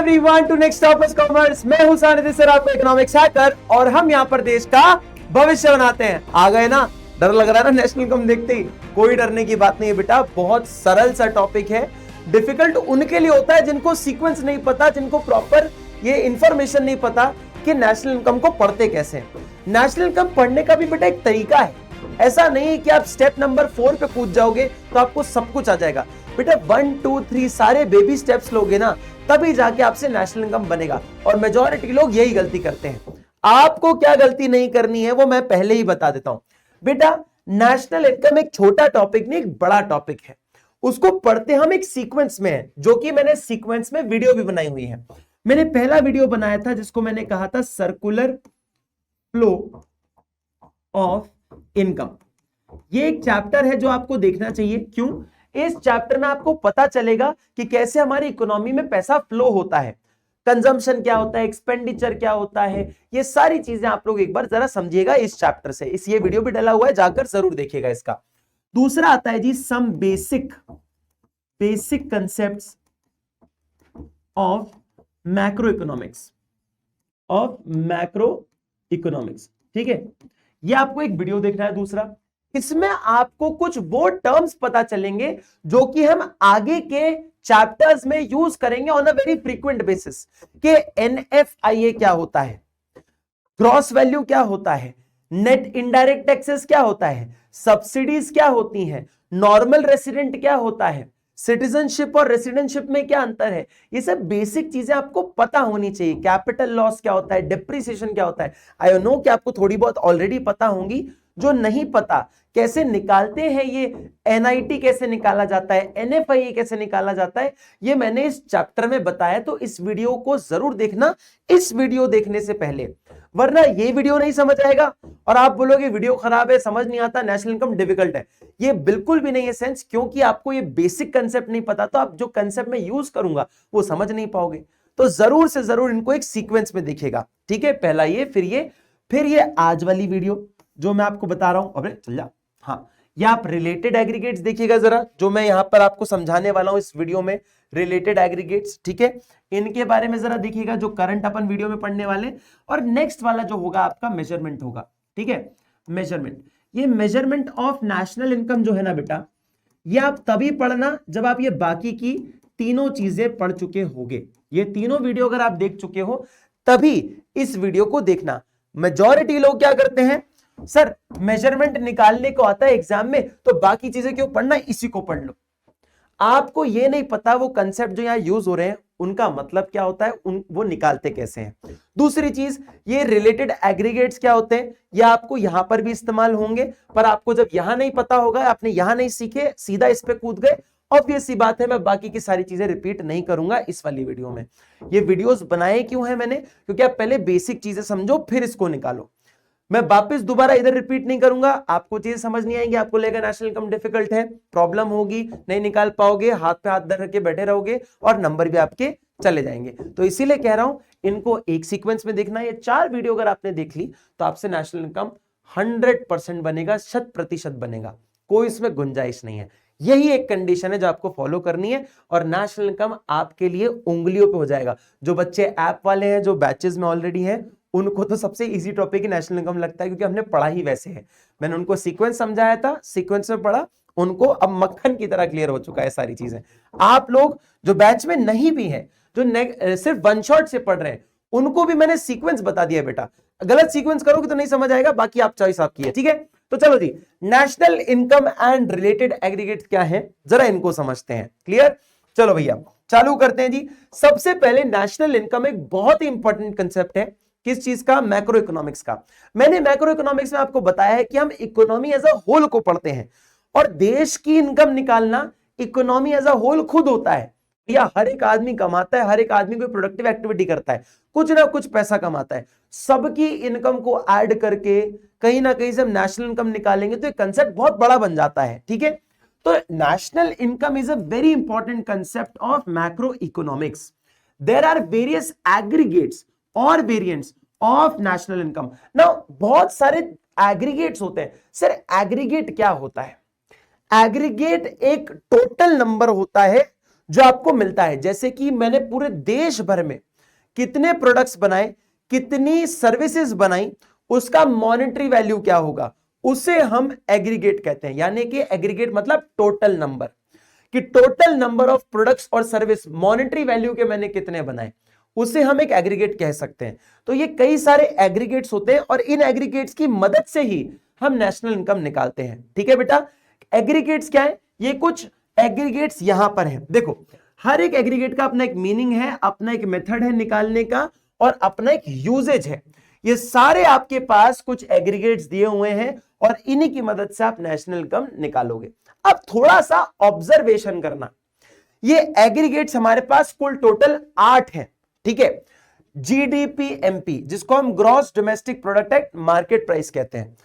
Everyone to next topic commerce. मैं हूं सानिध्य सर, आपको इकोनॉमिक्स हैकर, और हम यहां पर देश का भविष्य बनाते हैं। आ गए ना? डर लग रहा है ना नेशनल इनकम देखते ही? कोई डरने की बात नहीं है बेटा, बहुत सरल सा टॉपिक है। डिफिकल्ट उनके लिए होता है जिनको सीक्वेंस नहीं पता, जिनको प्रॉपर ये इंफॉर्मेशन नहीं पता कि नेशनल इनकम को पढ़ते कैसे हैं। नेशनल इनकम पढ़ने का भी बेटा एक तरीका है। ऐसा नहीं है कि आप स्टेप नंबर 4 पे कूद जाओगे तो आपको सब कुछ आ जाएगा। बेटा 1 2 3 सारे बेबी स्टेप्स लोगे ना, तभी जाके आपसे नेशनल इनकम बनेगा। और मेजॉरिटी लोग यही गलती करते हैं। आपको क्या गलती नहीं करनी है वो मैं पहले ही बता देता हूं। बेटा नेशनल इनकम एक छोटा टॉपिक नहीं, एक बड़ा टॉपिक है। उसको पढ़ते हम एक सीक्वेंस में है, जो कि मैंने सीक्वेंस में वीडियो भी बनाई हुई है। मैंने पहला वीडियो बनाया था जिसको मैंने कहा था सर्कुलर फ्लो ऑफ इनकम। ये एक चैप्टर है जो आपको देखना चाहिए। क्यों? इस चैप्टर में आपको पता चलेगा कि कैसे हमारी इकोनॉमी में पैसा फ्लो होता है, कंजम्पशन क्या होता है, एक्सपेंडिचर क्या होता है। ये सारी चीजें आप लोग एक बार जरा समझिएगा इस चैप्टर से। ये वीडियो भी डला हुआ है, जाकर जरूर देखिएगा इसका। दूसरा आता है जी some basic concepts of macro economics. ठीक है, ये आपको एक वीडियो देखना है। दूसरा, इसमें आपको कुछ वो टर्म्स पता चलेंगे जो कि हम आगे के चैप्टर्स में यूज करेंगे on a very frequent basis. कि NFIA क्या होता है, ग्रॉस वैल्यू क्या होता है, नेट इनडायरेक्ट टैक्सेस क्या होता है, सब्सिडीज क्या होती हैं, नॉर्मल रेसिडेंट क्या होता है, सिटीजनशिप और रेसिडेंटशिप में क्या अंतर है। ये सब बेसिक चीजें आपको पता होनी चाहिए। कैपिटल लॉस क्या होता है, डिप्रिसिएशन क्या होता है। आई नो कि आपको थोड़ी बहुत ऑलरेडी पता होंगी। जो नहीं पता कैसे निकालते हैं, ये NIT कैसे निकाला जाता है, NFIA कैसे निकाला जाता है, ये मैंने इस चैप्टर में बताया। तो इस वीडियो को जरूर देखना इस वीडियो देखने से पहले, वरना ये वीडियो नहीं समझ आएगा और आप बोलोगे वीडियो खराब है, समझ नहीं आता, नेशनल इनकम डिफिकल्ट है। ये बिल्कुल भी नहीं है सेंस, क्योंकि आपको ये बेसिक कंसेप्ट नहीं पता, तो आप जो कंसेप्ट में यूज करूंगा वो समझ नहीं पाओगे। तो जरूर से जरूर इनको एक सीक्वेंस में देखिएगा। ठीक है, पहला ये, फिर ये आज वाली वीडियो जो मैं आपको बता रहा हूं। अबे चल जा। हाँ, या आप रिलेटेड एग्रीगेट्स देखिएगा जरा, जो मैं यहां पर आपको समझाने वाला हूं इस वीडियो में। रिलेटेड एग्रीगेट्स, ठीक है, इनके बारे में जरा देखिएगा, जो करंट अपन वीडियो में पढ़ने वाले। और नेक्स्ट वाला जो होगा आपका मेजरमेंट होगा। ठीक है, मेजरमेंट, ये मेजरमेंट ऑफ नेशनल इनकम जो है ना बेटा, ये आप तभी पढ़ना जब आप ये बाकी की तीनों चीजें पढ़ चुके होगे। ये तीनों वीडियो अगर आप देख चुके हो तभी इस वीडियो को देखना। मेजॉरिटी लोग क्या करते हैं, सर मेजरमेंट निकालने को आता है एग्जाम में तो बाकी चीजें क्यों पढ़ना, इसी को पढ़ लो। आपको ये नहीं पता वो कंसेप्ट जो यहां यूज हो रहे हैं उनका मतलब क्या होता है, वो निकालते कैसे हैं। दूसरी चीज, ये रिलेटेड एग्रीगेट्स क्या होते हैं, ये आपको यहां पर भी इस्तेमाल होंगे, पर आपको जब यहां नहीं पता होगा, आपने यहां नहीं सीखे, सीधा इस पे कूद गए, ऑब्वियस सी बात है मैं बाकी की सारी चीजें रिपीट नहीं करूंगा इस वाली वीडियो में। ये वीडियोस बनाए क्यों है मैंने, क्योंकि आप पहले बेसिक चीजें समझो फिर इसको निकालो। मैं वापस दोबारा इधर रिपीट नहीं करूंगा, आपको चीजें समझ नहीं आएंगी, आपको लगेगा नेशनल इनकम डिफिकल्ट है, प्रॉब्लम होगी, नहीं निकाल पाओगे, हाथ पे हाथ धर के बैठे रहोगे और नंबर भी आपके चले जाएंगे। तो इसीलिए कह रहा हूं इनको एक सीक्वेंस में देखना। ये 4 वीडियो अगर आपने देख ली तो आपसे नेशनल इनकम 100% बनेगा, 100% बनेगा, कोई इसमें गुंजाइश नहीं है। यही एक कंडीशन है जो आपको फॉलो करनी है और नेशनल इनकम आपके लिए उंगलियों पे हो जाएगा। जो बच्चे ऐप वाले हैं, जो बैचेस में ऑलरेडी हैं, उनको तो सबसे इजी टॉपिक ही नेशनल इनकम लगता है, क्योंकि हमने पढ़ा ही वैसे है। मैंने उनको सीक्वेंस समझाया था, सीक्वेंस में पढ़ा, उनको अब मक्खन की तरह क्लियर हो चुका है सारी चीजें। आप लोग जो बैच में नहीं भी हैं, जो सिर्फ वन शॉट से पढ़ रहे हैं, उनको भी मैंने सीक्वेंस बता दिया। बेटा गलत सीक्वेंस करोगे तो नहीं समझ आएगा, बाकी आप चॉइस आपकी है। ठीक है, तो चलो जी, national income and related aggregate क्या है जरा इनको समझते हैं। क्लियर? चलो भैया चालू करते हैं जी। सबसे पहले नेशनल इनकम एक बहुत ही इंपॉर्टेंट कंसेप्ट है। किस चीज का? मैक्रो इकोनॉमिक्स का। मैंने मैक्रो इकोनॉमिक्स में आपको बताया है कि हम इकोनॉमी एज अ होल को पढ़ते हैं, और देश की इनकम निकालना इकोनॉमी एज अ होल खुद होता है। या हर एक आदमी कमाता है, हर एक आदमी कोई प्रोडक्टिव एक्टिविटी करता है, कुछ ना कुछ पैसा कमाता है। सबकी इनकम को ऐड करके कहीं ना कहीं से हम नेशनल इनकम निकालेंगे तो ये कंसेप्ट बहुत बड़ा बन जाता है। ठीक है, तो national income is a very important concept of macro economics. There are various aggregates और variants of national income. Now बहुत सारे एग्रीगेट्स होते हैं। सर एग्रीगेट क्या होता है? एग्रीगेट एक टोटल नंबर होता है जो आपको मिलता है, जैसे कि मैंने पूरे देश भर में कितने प्रोडक्ट्स बनाए, कितनी सर्विसेज बनाई, उसका मॉनेटरी वैल्यू क्या होगा, उसे हम एग्रीगेट कहते हैं। यानी कि एग्रीगेट मतलब टोटल नंबर, कि टोटल नंबर ऑफ प्रोडक्ट्स और सर्विस मॉनेटरी वैल्यू के मैंने कितने बनाए, उसे हम एक एग्रीगेट कह सकते हैं। तो ये कई सारे एग्रीगेट्स होते हैं और इन एग्रीगेट्स की मदद से ही हम नेशनल इनकम निकालते हैं। ठीक है बेटा, एग्रीगेट्स क्या है, ये कुछ एग्रीगेट्स यहां पर है। देखो, हर एक एग्रीगेट का अपना एक मीनिंग है, अपना एक मेथड है निकालने का, और अपना एक यूजेज है। ये सारे आपके पास कुछ एग्रीगेट्स दिए हुए हैं और इन्हीं की मदद से आप नेशनल इनकम निकालोगे। अब थोड़ा सा ऑब्जर्वेशन करना, ये एग्रीगेट्स हमारे पास कुल टोटल 8 है। ठीक है, जीडीपी एमपी, जिसको हम gross domestic product at market price कहते हैं,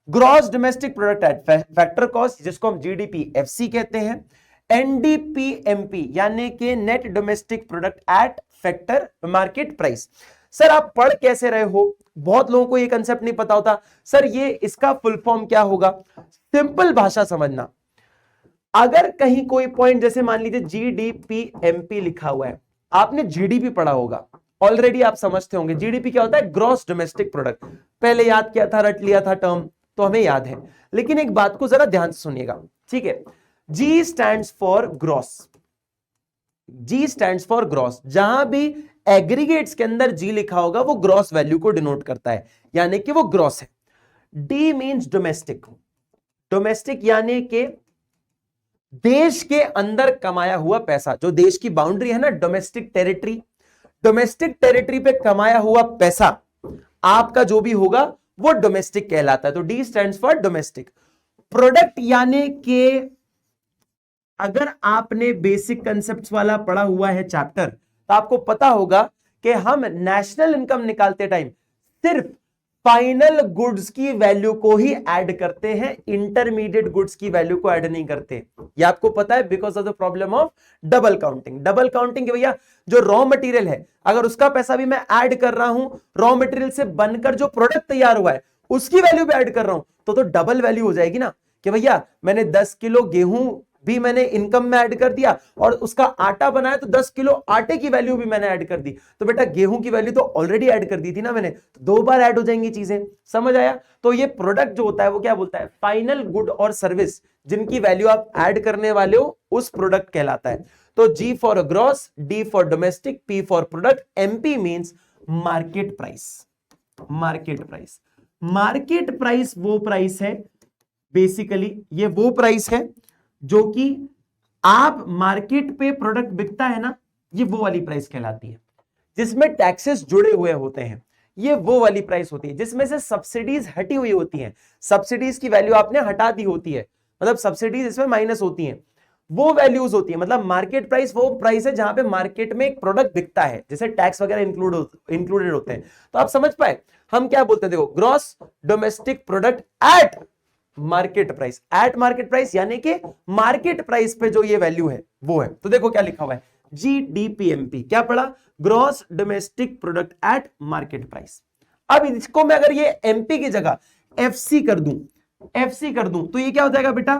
gross domestic product at factor cost, जिसको हम जीडीपी एफसी कहते हैं, एनडीपीएमपी यानी कि net domestic product at factor market price. Sir आप पढ़ कैसे रहे हो, बहुत लोगों को ये कंसेप्ट नहीं पता होता, सर ये इसका फुल फॉर्म क्या होगा। सिंपल भाषा समझना, अगर कहीं कोई पॉइंट जैसे मान लीजिए जीडीपीएमपी लिखा हुआ है, आपने जीडीपी पढ़ा होगा ऑलरेडी, आप समझते होंगे जीडीपी क्या होता है, ग्रॉस डोमेस्टिक प्रोडक्ट। पहले याद किया था, रट लिया था टर्म, तो हमें याद है। लेकिन एक बात को जरा ध्यान से सुनिएगा, ठीक है। जी stands for gross, ji stands for gross, जहां भी एग्रीगेट्स के अंदर जी लिखा होगा वो ग्रॉस वैल्यू को डिनोट करता है, यानी कि वो ग्रॉस है। डी मींस डोमेस्टिक, डोमेस्टिक यानी कि देश के अंदर कमाया हुआ पैसा, जो देश की बाउंड्री है ना, डोमेस्टिक टेरिटरी, डोमेस्टिक टेरिटरी पे कमाया हुआ पैसा आपका जो भी होगा वो डोमेस्टिक कहलाता है। तो D stands for domestic. Product यानी कि अगर आपने बेसिक कंसेप्ट्स वाला पढ़ा हुआ है चैप्टर, तो आपको पता होगा कि हम नेशनल इनकम निकालते टाइम सिर्फ फाइनल गुड्स की वैल्यू को ही ऐड करते हैं, इंटरमीडिएट गुड्स की वैल्यू को ऐड नहीं करते। ये आपको पता है, because of the problem of double counting. Double counting के भैया जो रॉ मटेरियल है, अगर उसका पैसा भी मैं ऐड कर रहा हूं, रॉ मटेरियल से बनकर जो प्रोडक्ट तैयार हुआ है उसकी वैल्यू भी ऐड कर रहा हूं, तो डबल वैल्यू हो जाएगी ना, कि भैया मैंने 10 किलो गेहूं भी मैंने इनकम में ऐड कर दिया और उसका आटा बनाया तो 10 किलो आटे की वैल्यू भी मैंने ऐड कर दी, तो बेटा गेहूं की वैल्यू तो ऑलरेडी ऐड कर दी थी ना मैंने, तो 2 बार ऐड हो जाएंगी चीजें। समझ आया? तो ये प्रोडक्ट जो होता है वो क्या बोलता है, फाइनल गुड और सर्विस जिनकी वैल्यू आप ऐड करने वाले हो उस प्रोडक्ट कहलाता है। तो G for gross, D for domestic, P for product, MP means market price. Market price, market price वो प्राइस है, बेसिकली ये वो प्राइस है जो कि आप मार्केट पे प्रोडक्ट बिकता है ना, ये वो वाली प्राइस कहलाती है, जिसमें टैक्सेस जुड़े हुए होते हैं। ये वो वाली प्राइस होती है जिसमें से सब्सिडीज हटी हुई होती हैं, सब्सिडीज की वैल्यू आपने हटा दी होती है, मतलब सब्सिडीज इसमें माइनस होती हैं, वो वैल्यूज होती है। मतलब मार्केट प्राइस वो प्राइस है जहां पे मार्केट में एक प्रोडक्ट बिकता है, जैसे टैक्स वगैरह इंक्लूडेड होते हैं। तो आप समझ पाए हम क्या बोलते हैं, देखो gross domestic product at market price, eight market price यानी कि मार्केट प्राइस पे जो ये वैल्यू है वो है। तो देखो क्या लिखा हुआ है, जीडीपीएमपी, क्या पढ़ा, gross domestic product at market price. अब इसको मैं अगर ये एमपी की जगह एफसी कर दूं, एफसी कर दूं तो ये क्या हो जाएगा बेटा,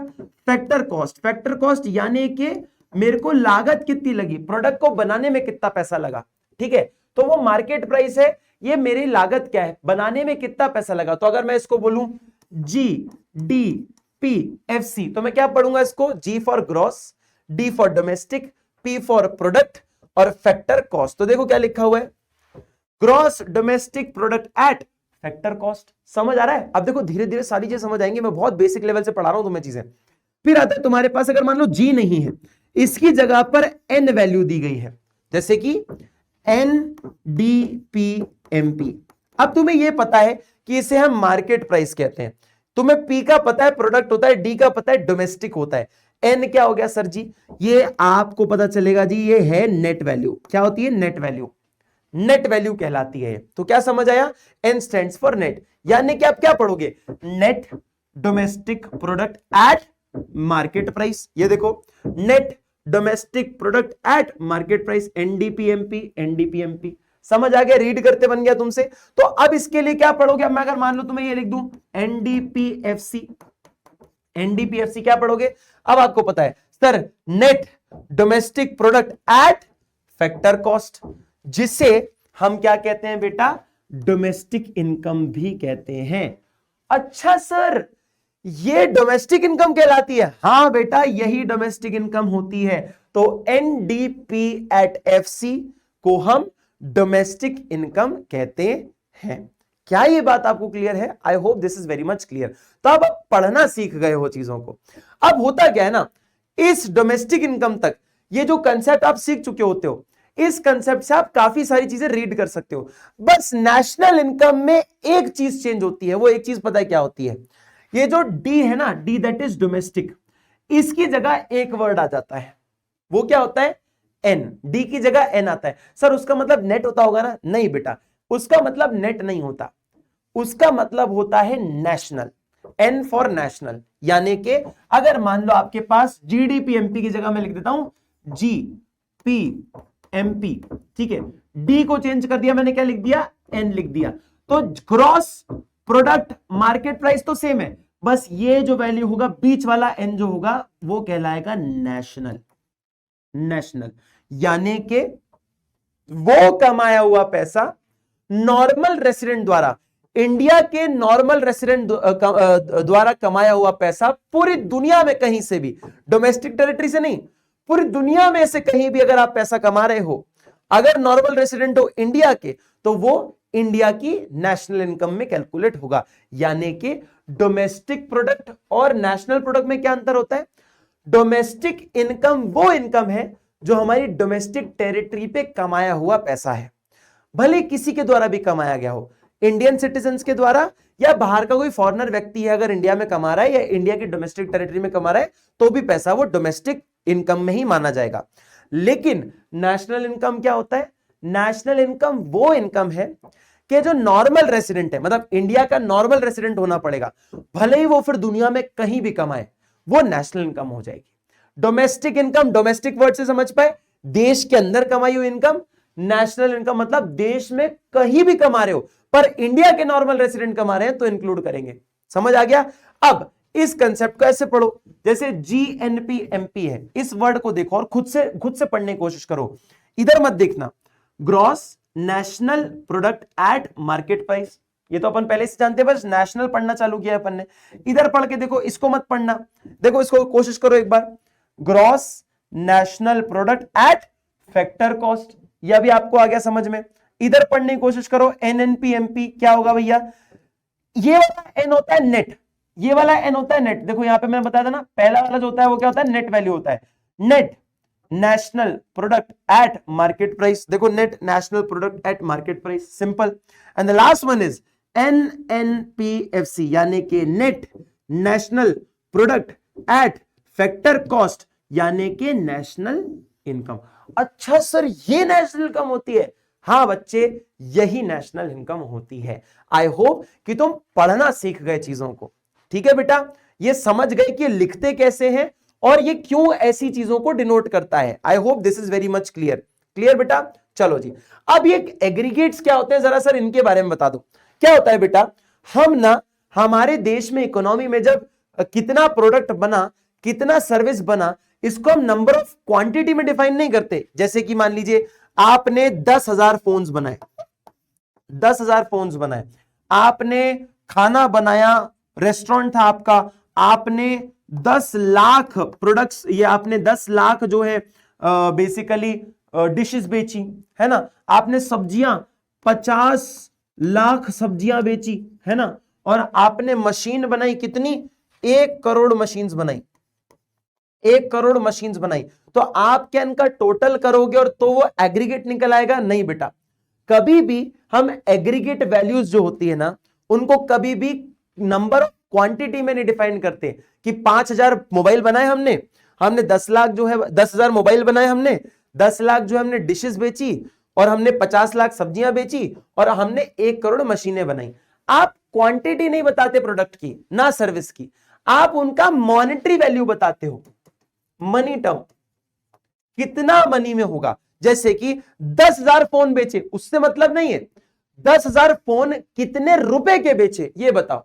फैक्टर कॉस्ट। फैक्टर कॉस्ट यानी कि मेरे को लागत कितनी लगी, प्रोडक्ट को बनाने में कितना पैसा लगा, ठीक है। तो वो मार्केट प्राइस है, ये मेरी लागत क्या है, बनाने में कितना पैसा लगा। तो अगर मैं इसको बोलूं G D P F C, तो मैं क्या पढ़ूंगा इसको, G for gross, D for domestic, P for product और फैक्टर कॉस्ट। तो देखो क्या लिखा हुआ है, gross domestic product at factor cost. समझ आ रहा है? अब देखो धीरे धीरे सारी चीजें समझ आएंगी, मैं बहुत बेसिक लेवल से पढ़ा रहा हूं तुम्हें चीजें। फिर आता है तुम्हारे पास, अगर मान लो जी नहीं है, इसकी जगह पर एन वैल्यू दी गई है, जैसे कि N D P M P. अब तुम्हें यह पता है कि इसे हम मार्केट प्राइस कहते हैं, तुम्हें पी का पता है प्रोडक्ट होता है, डी का पता है डोमेस्टिक होता है, एन क्या हो गया सर जी, ये आपको पता चलेगा जी, ये है नेट वैल्यू। क्या होती है, नेट वैल्यू, नेट वैल्यू कहलाती है। तो क्या समझ आया, एन स्टैंड्स फॉर नेट, यानी कि आप क्या पढ़ोगे, net domestic product at market price. ये देखो net domestic product at market price, NDPMP, NDPMP. समझ आ गया, रीड करते बन गया तुमसे। तो अब इसके लिए क्या पढ़ोगे, अब मैं अगर मान लो तुम्हें ये लिख दूं एनडीपीएफसी, एनडीपीएफसी क्या पढ़ोगे। अब आपको पता है sir net domestic product at factor cost, जिसे हम क्या कहते हैं बेटा, डोमेस्टिक इनकम भी कहते हैं। अच्छा सर, ये डोमेस्टिक इनकम कहलाती है? हां बेटा, यही डोमेस्टिक इनकम होती है। तो एनडीपी एट एफसी को हम डोमेस्टिक इनकम कहते हैं। क्या ये बात आपको क्लियर है? आई hope this is very much clear. तो अब आप पढ़ना सीख गए हो चीजों को। अब होता क्या है ना, इस डोमेस्टिक इनकम तक ये जो कंसेप्ट आप सीख चुके होते हो, इस कंसेप्ट से आप काफी सारी चीजें रीड कर सकते हो। बस नेशनल इनकम में एक चीज चेंज होती है, वो एक चीज पता है क्या होती है? ये जो डी है ना, डी दैट इज डोमेस्टिक, इसकी जगह एक वर्ड आ जाता है। वो क्या होता है? एन। डी की जगह एन आता है। सर उसका मतलब नेट होता होगा ना? नहीं बेटा, उसका मतलब नेट नहीं होता, उसका मतलब होता है नेशनल। एन फॉर नेशनल, यानी कि अगर मान लो आपके पास जीडीपी एमपी की जगह मैं लिख देता हूं जी पी एमपी, ठीक है, डी को चेंज कर दिया मैंने, क्या लिख दिया? एन लिख दिया। तो ग्रॉस प्रोडक्ट मार्केट प्राइस तो सेम है, बस ये जो वैल्यू होगा, बीच वाला एन जो होगा, वो कहलाएगा नेशनल। नेशनल यानी कि वो कमाया हुआ पैसा नॉर्मल रेसिडेंट द्वारा, इंडिया के नॉर्मल रेसिडेंट द्वारा कमाया हुआ पैसा पूरी दुनिया में कहीं से भी, डोमेस्टिक टेरिटरी से नहीं, पूरी दुनिया में से कहीं भी अगर आप पैसा कमा रहे हो, अगर नॉर्मल रेसिडेंट हो इंडिया के, तो वो इंडिया की नेशनल इनकम में कैलकुलेट होगा। यानी कि डोमेस्टिक प्रोडक्ट और नेशनल प्रोडक्ट में क्या अंतर होता है? डोमेस्टिक इनकम वो इनकम है जो हमारी डोमेस्टिक टेरिटरी पे कमाया हुआ पैसा है, भले किसी के द्वारा भी कमाया गया हो, इंडियन सिटीजन्स के द्वारा या बाहर का कोई फॉरेनर व्यक्ति है अगर इंडिया में कमा रहा है या इंडिया की डोमेस्टिक टेरिटरी में कमा रहा है, तो भी पैसा वो डोमेस्टिक इनकम में ही माना जाएगा। लेकिन नेशनल इनकम क्या होता है? नेशनल इनकम वो इनकम है कि जो नॉर्मल रेसिडेंट है, मतलब इंडिया का नॉर्मल रेसिडेंट होना पड़ेगा, भले ही वो फिर दुनिया में कहीं भी कमाए, वो नेशनल इनकम हो जाएगी। डोमेस्टिक इनकम, डोमेस्टिक वर्ड से समझ पाए, देश के अंदर कमाई हुई इनकम। नेशनल इनकम मतलब देश में कहीं भी कमा रहे हो, पर इंडिया के नॉर्मल रेसिडेंट कमा रहे हैं तो इंक्लूड करेंगे। समझ आ गया? अब इस कंसेप्ट को ऐसे पढ़ो, जैसे जीएनपी है, इस वर्ड को देखो और खुद से पढ़ने की कोशिश करो, इधर मत देखना। Gross national product at market price, ये तो अपन पहले से जानते हैं, बस नेशनल पढ़ना चालू किया अपन ने। इधर पढ़ के देखो, इसको मत पढ़ना, देखो इसको कोशिश करो एक बार। Gross national product at factor cost, यह भी आपको आ गया समझ में। इधर पढ़ने की कोशिश करो, एनएनपी क्या होगा भैया? ये वाला एन होता है नेट, ये वाला एन होता है नेट। देखो यहां पे मैंने बताया था ना, पहला वाला जो होता है वो क्या होता है? नेट वैल्यू होता है। Net national product at market price, देखो net national product at market price, simple. And the last one is NNPFC, यानी कि net national product at factor cost, यानी कि नेशनल इनकम। अच्छा सर, ये नेशनल इनकम होती है? हाँ बच्चे, यही नेशनल इनकम होती है। आई होप कि तुम पढ़ना सीख गए चीजों को। ठीक है बेटा, ये समझ गए कि लिखते कैसे हैं और ये क्यों ऐसी चीजों को डिनोट करता है। आई hope this is very much clear. Clear बेटा? चलो जी, अब ये एग्रीगेट्स क्या होते हैं, जरा सर इनके बारे में बता दो। क्या होता है बेटा, हम ना हमारे देश में इकोनॉमी में जब कितना प्रोडक्ट बना, कितना सर्विस बना, इसको हम नंबर ऑफ क्वांटिटी में डिफाइन नहीं करते। जैसे कि मान लीजिए आपने 10,000 फोन्स बनाए, 10,000 फोन्स बनाए, आपने खाना बनाया, रेस्टोरेंट था आपका, आपने 10 लाख प्रोडक्ट्स, ये आपने 10 लाख जो है बेसिकली डिशेस बेची, है ना। आपने सब्जियां 50 लाख सब्जियां बेची, है ना। और आपने मशीन बनाई कितनी? 1 करोड़ मशीन्स बनाई, 1 करोड़ मशीन्स बनाई। तो आप क्या इनका टोटल करोगे और तो वो एग्रीगेट निकल आएगा? नहीं बेटा, कभी भी हम एग्रीगेट वैल्यूज जो होती है ना, उनको कभी भी नंबर ऑफ क्वांटिटी में नहीं डिफाइन करते कि 5,000 मोबाइल बनाए हमने 10 लाख जो है 10,000 मोबाइल बनाए हमने, 10 लाख जो हमने डिशेस बेची, और हमने 50 लाख सब्जियां बेची, और हमने 1 करोड़ मशीनें बनाई। आप क्वांटिटी नहीं बताते प्रोडक्ट की ना सर्विस की, आप उनका मॉनेटरी वैल्यू बताते हो, मनी टर्म, कितना मनी में होगा। जैसे कि 10,000 फोन बेचे, उससे मतलब नहीं है 10,000 फोन कितने रुपए के बेचे ये बताओ,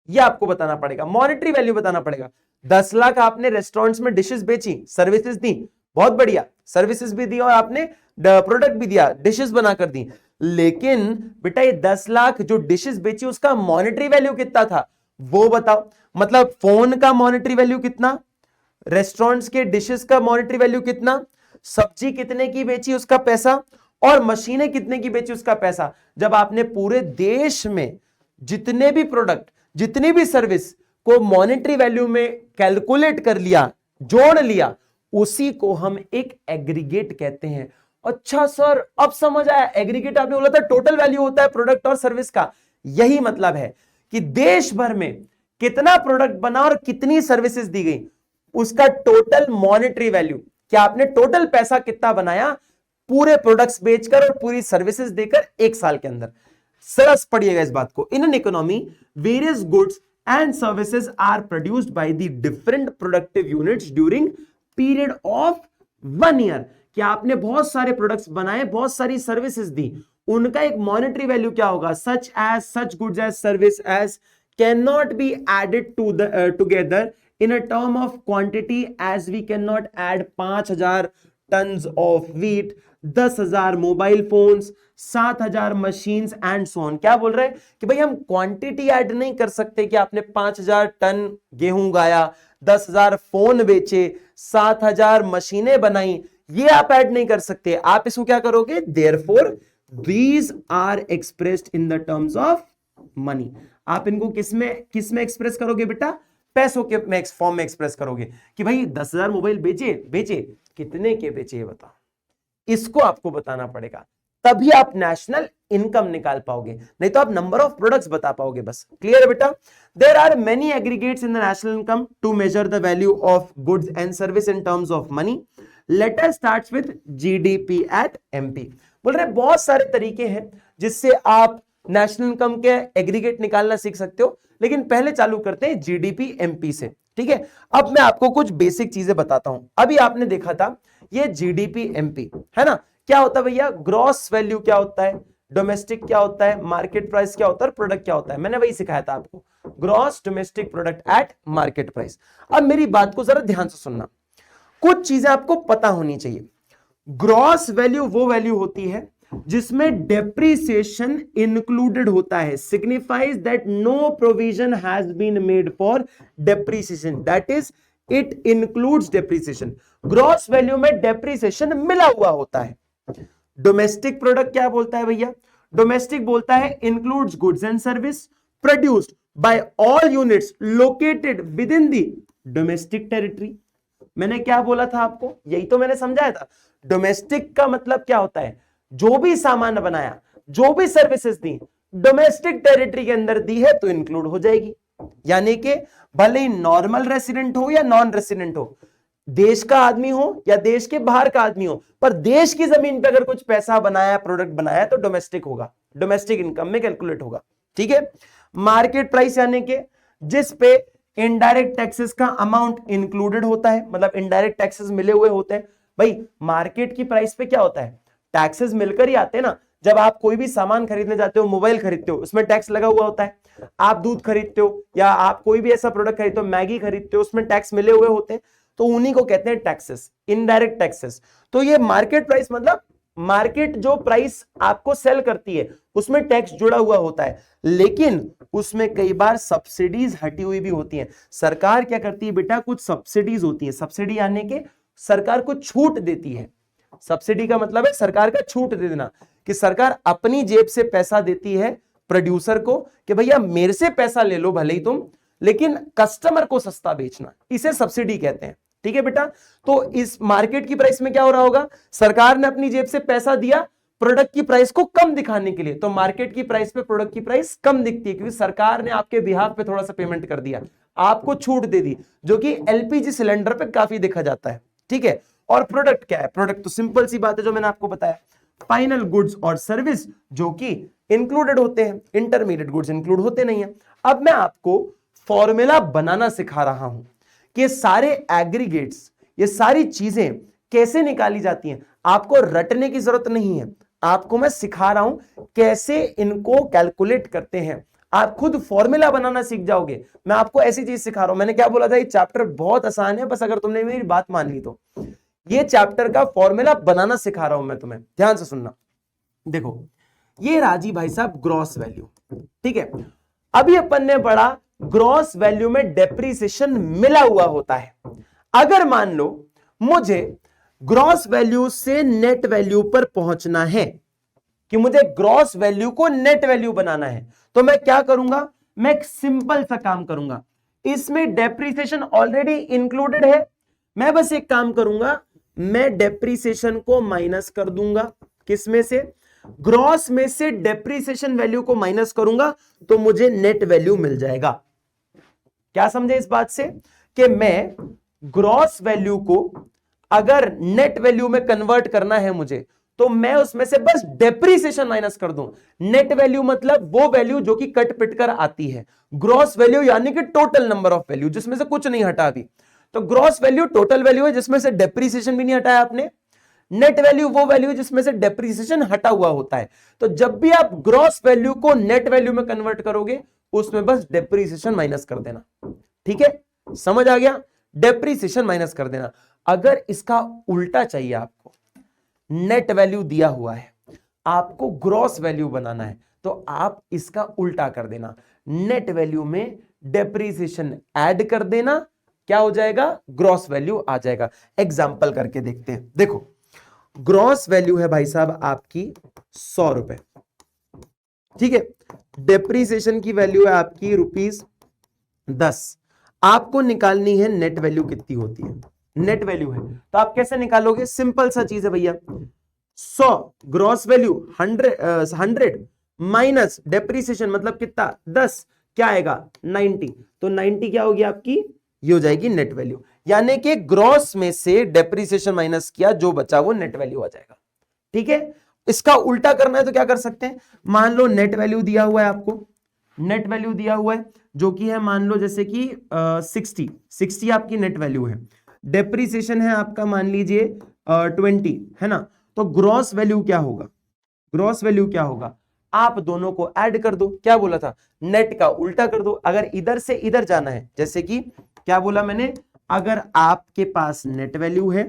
ये आपको बताना पड़ेगा, मॉनेटरी वैल्यू बताना पड़ेगा। 10 लाख आपने रेस्टोरेंट्स में डिशेस बेची, सर्विसेज दी, बहुत बढ़िया, सर्विसेज भी दी और आपने प्रोडक्ट भी दिया, डिशेस बनाकर दी। लेकिन बेटा ये 10 लाख जो डिशेस बेची उसका मॉनेटरी वैल्यू कितना था वो बताओ। मतलब फोन का मॉनेटरी वैल्यू कितना, रेस्टोरेंट्स के डिशेस का मॉनेटरी वैल्यू कितना, सब्जी कितने की बेची उसका पैसा, और मशीनें कितने की बेची उसका पैसा। जब आपने पूरे देश में जितने भी प्रोडक्ट, जितनी भी सर्विस को मॉनेटरी वैल्यू में कैलकुलेट कर लिया, जोड़ लिया, उसी को हम एक एग्रीगेट कहते हैं। अच्छा सर अब समझ आया, एग्रीगेट आपने बोला था टोटल वैल्यू होता है प्रोडक्ट और सर्विस का। यही मतलब है कि देश भर में कितना प्रोडक्ट बना और कितनी सर्विसेज दी गई, उसका टोटल मॉनेटरी वैल्यू, क्या आपने टोटल पैसा कितना बनाया पूरे प्रोडक्ट्स बेचकर और पूरी सर्विसेज देकर एक साल के अंदर। सरस पढ़िएगा इस बात को। In an economy various goods and services are produced by the different productive units during period of 1 year. क्या आपने बहुत सारे प्रोडक्ट्स बनाए, बहुत सारी सर्विसेज दी, उनका एक मॉनेटरी वैल्यू क्या होगा, such goods as service as can not be added to the together in a term of quantity as we cannot add 5000 tons of wheat, 10,000 mobile phones, 7,000 machines and so on. क्या बोल रहे हैं कि भाई हम quantity add नहीं कर सकते कि आपने 5,000 टन गेहूं गाया, 10,000 फोन बेचे, 7,000 मशीनें बनाई, ये आप ऐड नहीं कर सकते। आप इसको क्या करोगे, therefore these are expressed in the terms of money। आप इनको किसमें एक्सप्रेस करोगे बेटा, पैसों के फॉर्म में एक्सप्रेस करोगे कि भाई 10,000 मोबाइल बेचे कितने के बेचे ये बताओ, इसको आपको बताना पड़ेगा, तभी आप नेशनल इनकम निकाल पाओगे, नहीं तो आप नंबर ऑफ प्रोडक्ट्स बता पाओगे बस। क्लियर है बेटा। There are many aggregates in the national income to measure the value of goods and service in terms of money. Let us start with GDP at MP. बोल रहे बहुत सारे तरीके हैं जिससे आप नेशनल इनकम के एग्रीगेट निकालना सीख सकते हो, लेकिन पहले चालू करते हैं जीडीपी एमपी से। ठीक है, अब मैं आपको कुछ बेसिक चीजें बताता हूं। अभी आपने देखा था ये जीडीपी एमपी है ना, क्या होता है भैया, ग्रॉस वैल्यू क्या होता है, डोमेस्टिक क्या होता है, मार्केट प्राइस क्या होता है, प्रोडक्ट क्या होता है, मैंने वही सिखाया था आपको, gross domestic product at market price. अब मेरी बात को जरा ध्यान से सुनना, कुछ चीजें आपको पता होनी चाहिए। ग्रॉस वैल्यू वो वैल्यू होती है जिसमें डेप्रीसिएशन इंक्लूडेड होता है, signifies that no provision has been made for depreciation, that is it includes depreciation. Gross value में डेप्रीसिएशन मिला हुआ होता है। डोमेस्टिक प्रोडक्ट क्या बोलता है भैया, डोमेस्टिक बोलता है includes goods and service produced bye all units located with in the domestic territory. मैंने क्या बोला था आपको, यही तो मैंने समझाया था। डोमेस्टिक का मतलब क्या होता है, जो भी सामान बनाया, जो भी सर्विसेज दी, डोमेस्टिक टेरिटरी के अंदर दी है तो इंक्लूड हो जाएगी। यानी कि भले ही नॉर्मल रेसिडेंट हो या नॉन रेसिडेंट हो, देश का आदमी हो या देश के बाहर का आदमी हो, पर देश की जमीन पे अगर कुछ पैसा बनाया, प्रोडक्ट बनाया तो डोमेस्टिक होगा, डोमेस्टिक इनकम में कैलकुलेट होगा। ठीक है, मार्केट प्राइस यानी कि जिस पे इनडायरेक्ट टैक्सेस का अमाउंट इंक्लूडेड होता है, मतलब इनडायरेक्ट टैक्सेस मिले हुए होते हैं। भाई मार्केट की प्राइस पे क्या होता है, टैक्सेस मिलकर ही आते हैं ना। जब आप कोई भी सामान खरीदने जाते हो, मोबाइल खरीदते हो, उसमें टैक्स लगा हुआ होता है। आप दूध खरीदते हो या आप कोई भी ऐसा प्रोडक्ट खरीदते हो, मैगी खरीदते हो, उसमें टैक्स मिले हुए होते हैं, तो उन्हीं को कहते हैं टैक्सेस, इनडायरेक्ट टैक्सेस। तो ये मार्केट प्राइस मतलब मार्केट जो प्राइस आपको सेल करती है उसमें टैक्स जुड़ा हुआ होता है, लेकिन उसमें कई बार सब्सिडीज हटी हुई भी होती हैं। सरकार क्या करती है बेटा, कुछ सब्सिडीज होती है, सब्सिडी यानी कि सरकार को छूट देती है। सब्सिडी का मतलब है सरकार का छूट दे देना, कि सरकार अपनी जेब से पैसा देती है प्रोड्यूसर को कि भैया मेरे से पैसा ले लो भले ही तुम, लेकिन कस्टमर को सस्ता बेचना, इसे सब्सिडी कहते हैं। ठीक है बेटा, तो इस मार्केट की प्राइस में क्या हो रहा होगा, सरकार ने अपनी जेब से पैसा दिया प्रोडक्ट की प्राइस को कम दिखाने के लिए, तो मार्केट की प्राइस पे प्रोडक्ट की प्राइस कम दिखती है, क्योंकि सरकार ने आपके बिहाफ पे थोड़ा सा पेमेंट कर दिया, आपको छूट दे दी, जो कि एलपीजी सिलेंडर पे काफी देखा जाता है। ठीक है, और प्रोडक्ट क्या है, प्रोडक्ट तो सिंपल सी बात है जो मैंने आपको बताया, फाइनल गुड्स और सर्विस जो कि इंक्लूडेड होते हैं, इंटरमीडिएट गुड्स इंक्लूड होते नहीं है। अब मैं आपको फॉर्मूला बनाना सिखा रहा हूं कि ये सारे एग्रीगेट्स, ये सारी चीजें कैसे निकाली जाती हैं। आपको रटने की जरूरत नहीं है, आपको मैं सिखा रहा हूं कैसे इनको कैलकुलेट करते हैं, आप खुद फॉर्मूला बनाना सीख जाओगे। मैं आपको ऐसी चीज सिखा रहा हूं, मैंने क्या बोला था, ये चैप्टर बहुत आसान है, बस अगर तुमने मेरी बात मान ली तो। ये चैप्टर का फॉर्मूला बनाना सिखा रहा हूं मैं तुम्हें, ध्यान से सुनना। देखो ये राजी भाई साहब ग्रॉस वैल्यू, ठीक है। अभी अपन ने पढ़ा ग्रॉस वैल्यू में डेप्रीसिएशन मिला हुआ होता है। अगर मान लो मुझे ग्रॉस वैल्यू से नेट वैल्यू पर पहुंचना है, कि मुझे ग्रॉस वैल्यू को नेट वैल्यू बनाना है, तो मैं क्या करूंगा, मैं एक सिंपल सा काम करूंगा। इसमें डेप्रीसिएशन ऑलरेडी इंक्लूडेड है, मैं बस एक काम करूंगा, मैं डेप्रीसिएशन को माइनस कर दूंगा। किसमें से, ग्रॉस में से डेप्रीसिएशन वैल्यू को माइनस करूंगा तो मुझे नेट वैल्यू मिल जाएगा। क्या समझे इस बात से, कि मैं ग्रॉस वैल्यू को अगर नेट वैल्यू में कन्वर्ट करना है मुझे, तो मैं उसमें से बस डेप्रीसिएशन माइनस कर दूं। नेट वैल्यू मतलब वो वैल्यू जो कि कट पिट कर आती है, ग्रॉस वैल्यू यानी कि टोटल नंबर ऑफ वैल्यू जिसमें से कुछ नहीं हटा अभी। तो ग्रॉस वैल्यू टोटल वैल्यू है जिसमें से डेप्रीसिएशन भी नहीं हटाया आपने। नेट वैल्यू वो वैल्यू जिसमें से डेप्रीसिएशन हटा हुआ होता है। तो जब भी आप ग्रॉस वैल्यू को नेट वैल्यू में कन्वर्ट करोगे, उसमें बस डेप्रीसिएशन माइनस कर देना, ठीक है, समझ आ गया, डेप्रीसिएशन माइनस कर देना। अगर इसका उल्टा चाहिए आपको, नेट वैल्यू दिया हुआ है, आपको ग्रॉस वैल्यू बनाना है, तो आप इसका उल्टा कर देना, नेट वैल्यू में डेप्रीसिएशन ऐड कर देना, क्या हो जाएगा, ग्रॉस वैल्यू आ जाएगा। एग्जांपल करके देखते हैं। देखो ग्रॉस वैल्यू है भाई साहब आपकी 100 रुपए, ठीक है, डेप्रीसिएशन की वैल्यू है आपकी ₹10। आपको निकालनी है नेट वैल्यू कितनी होती है, नेट वैल्यू है, तो आप कैसे निकालोगे, सिंपल सा चीज है भैया, 100 ग्रॉस वैल्यू 100 माइनस डेप्रीसिएशन मतलब कितना 10, क्या आएगा 90, तो 90 क्या होगी आपकी, ये हो जाएगी नेट वैल्यू। यानी कि ग्रॉस में से डेप्रीसिएशन माइनस किया, जो बचा वो नेट वैल्यू आ जाएगा, ठीक है। इसका उल्टा करना है तो क्या कर सकते हैं, मान लो नेट वैल्यू दिया हुआ है आपको, नेट वैल्यू दिया हुआ है जो कि है मान लो जैसे कि 60 आपकी नेट वैल्यू है, डेप्रीसिएशन है आपका मान लीजिए 20, है ना, तो ग्रॉस वैल्यू क्या होगा, ग्रॉस वैल्यू क्या होगा, आप दोनों को ऐड कर दो। क्या बोला था, नेट का उल्टा कर दो। अगर इधर से इधर जाना है, जैसे कि क्या बोला मैंने, अगर आपके पास नेट वैल्यू है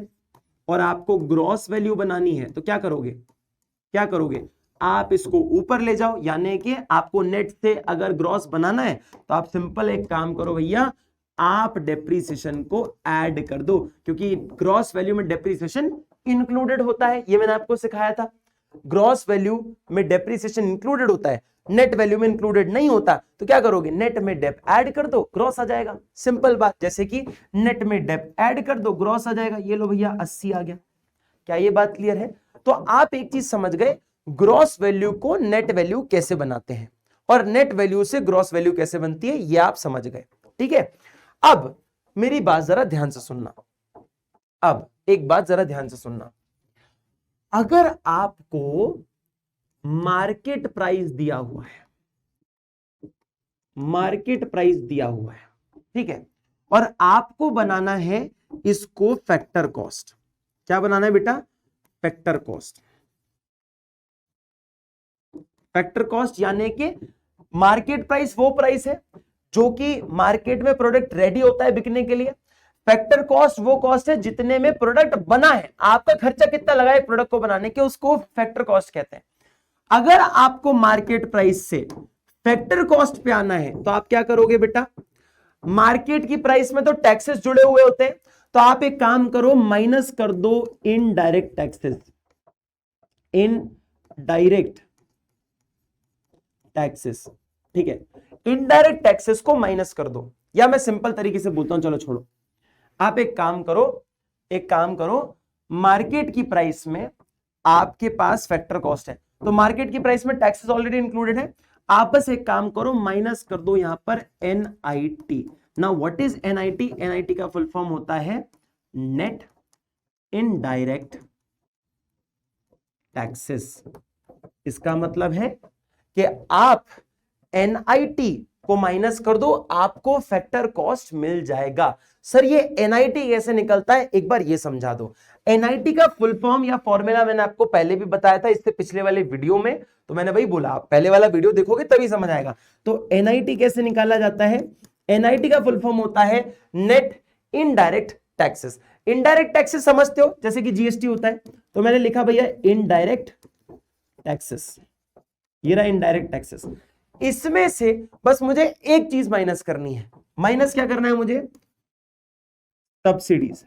और आपको ग्रॉस वैल्यू बनानी है, तो क्या करोगे, क्या करोगे, आप इसको ऊपर ले जाओ, यानी कि आपको नेट से अगर ग्रॉस बनाना है तो आप सिंपल एक काम करो भैया, आप डेप्रीसिएशन को ऐड कर दो, क्योंकि ग्रॉस वैल्यू में डेप्रीसिएशन इंक्लूडेड होता है, ये मैंने आपको सिखाया था। ग्रॉस वैल्यू में डेप्रीसिएशन इंक्लूडेड होता है, नेट वैल्यू में इंक्लूडेड नहीं होता, तो क्या करोगे, नेट में डेप ऐड कर दो, ग्रॉस आ जाएगा। सिंपल बात, जैसे कि नेट में डेप ऐड कर दो, ग्रॉस आ जाएगा। ये लो भैया 80 आ गया। क्या ये बात क्लियर है? तो आप एक चीज समझ गए, ग्रॉस वैल्यू को नेट वैल्यू कैसे बनाते हैं और नेट वैल्यू से ग्रॉस वैल्यू कैसे बनती है, ये आप समझ गए, ठीक है। अब मेरी बात जरा ध्यान से सुनना, अब एक बात जरा ध्यान से सुनना, अगर आपको मार्केट प्राइस दिया हुआ है, मार्केट प्राइस दिया हुआ है, ठीक है, और आपको बनाना है इसको फैक्टर कॉस्ट। क्या बनाना है बेटा, फैक्टर कॉस्ट। फैक्टर कॉस्ट यानी कि मार्केट प्राइस वो प्राइस है जो कि मार्केट में प्रोडक्ट रेडी होता है बिकने के लिए। फैक्टर कॉस्ट वो कॉस्ट है जितने में प्रोडक्ट बना है, आपका खर्चा कितना लगा है प्रोडक्ट को बनाने के, उसको फैक्टर कॉस्ट कहते हैं। अगर आपको मार्केट प्राइस से फैक्टर कॉस्ट पे आना है तो आप क्या करोगे बेटा, मार्केट की प्राइस में तो टैक्सेस जुड़े हुए होते हैं, तो आप एक काम करो, माइनस कर दो इनडायरेक्ट टैक्सेस, इनडायरेक्ट टैक्सेस, ठीक है, इनडायरेक्ट टैक्सेस को माइनस कर दो। या मैं सिंपल तरीके से बोलता हूं, चलो छोड़ो, आप एक काम करो, एक काम करो, मार्केट की प्राइस में आपके पास फैक्टर कॉस्ट है, तो मार्केट की प्राइस में टैक्सेस ऑलरेडी इंक्लूडेड है, आप बस एक काम करो, माइनस कर दो यहां पर NIT। Now what is NIT? NIT का फुल फॉर्म होता है नेट इनडायरेक्ट टैक्सेस। इसका मतलब है कि आप NIT को माइनस कर दो, आपको फैक्टर कॉस्ट मिल जाएगा। सर ये NIT कैसे निकलता है, एक बार ये समझा दो। NIT का फुल फॉर्म या फॉर्मूला मैंने आपको पहले भी बताया था, इससे पिछले वाले वीडियो में, तो मैंने वही बोला, आप पहले वाला वीडियो देखोगे तभी समझ आएगा। तो NIT कैसे निकाला जाता है, NIT का फुल फॉर्म होता है net indirect taxes. Indirect taxes समझते हो, जैसे कि जीएसटी होता है, तो मैंने लिखा भैया इनडायरेक्ट टैक्सेस, ये रहा इनडायरेक्ट टैक्सेस। इसमें से बस मुझे एक चीज माइनस करनी है। माइनस क्या करना है मुझे? सब्सिडीज।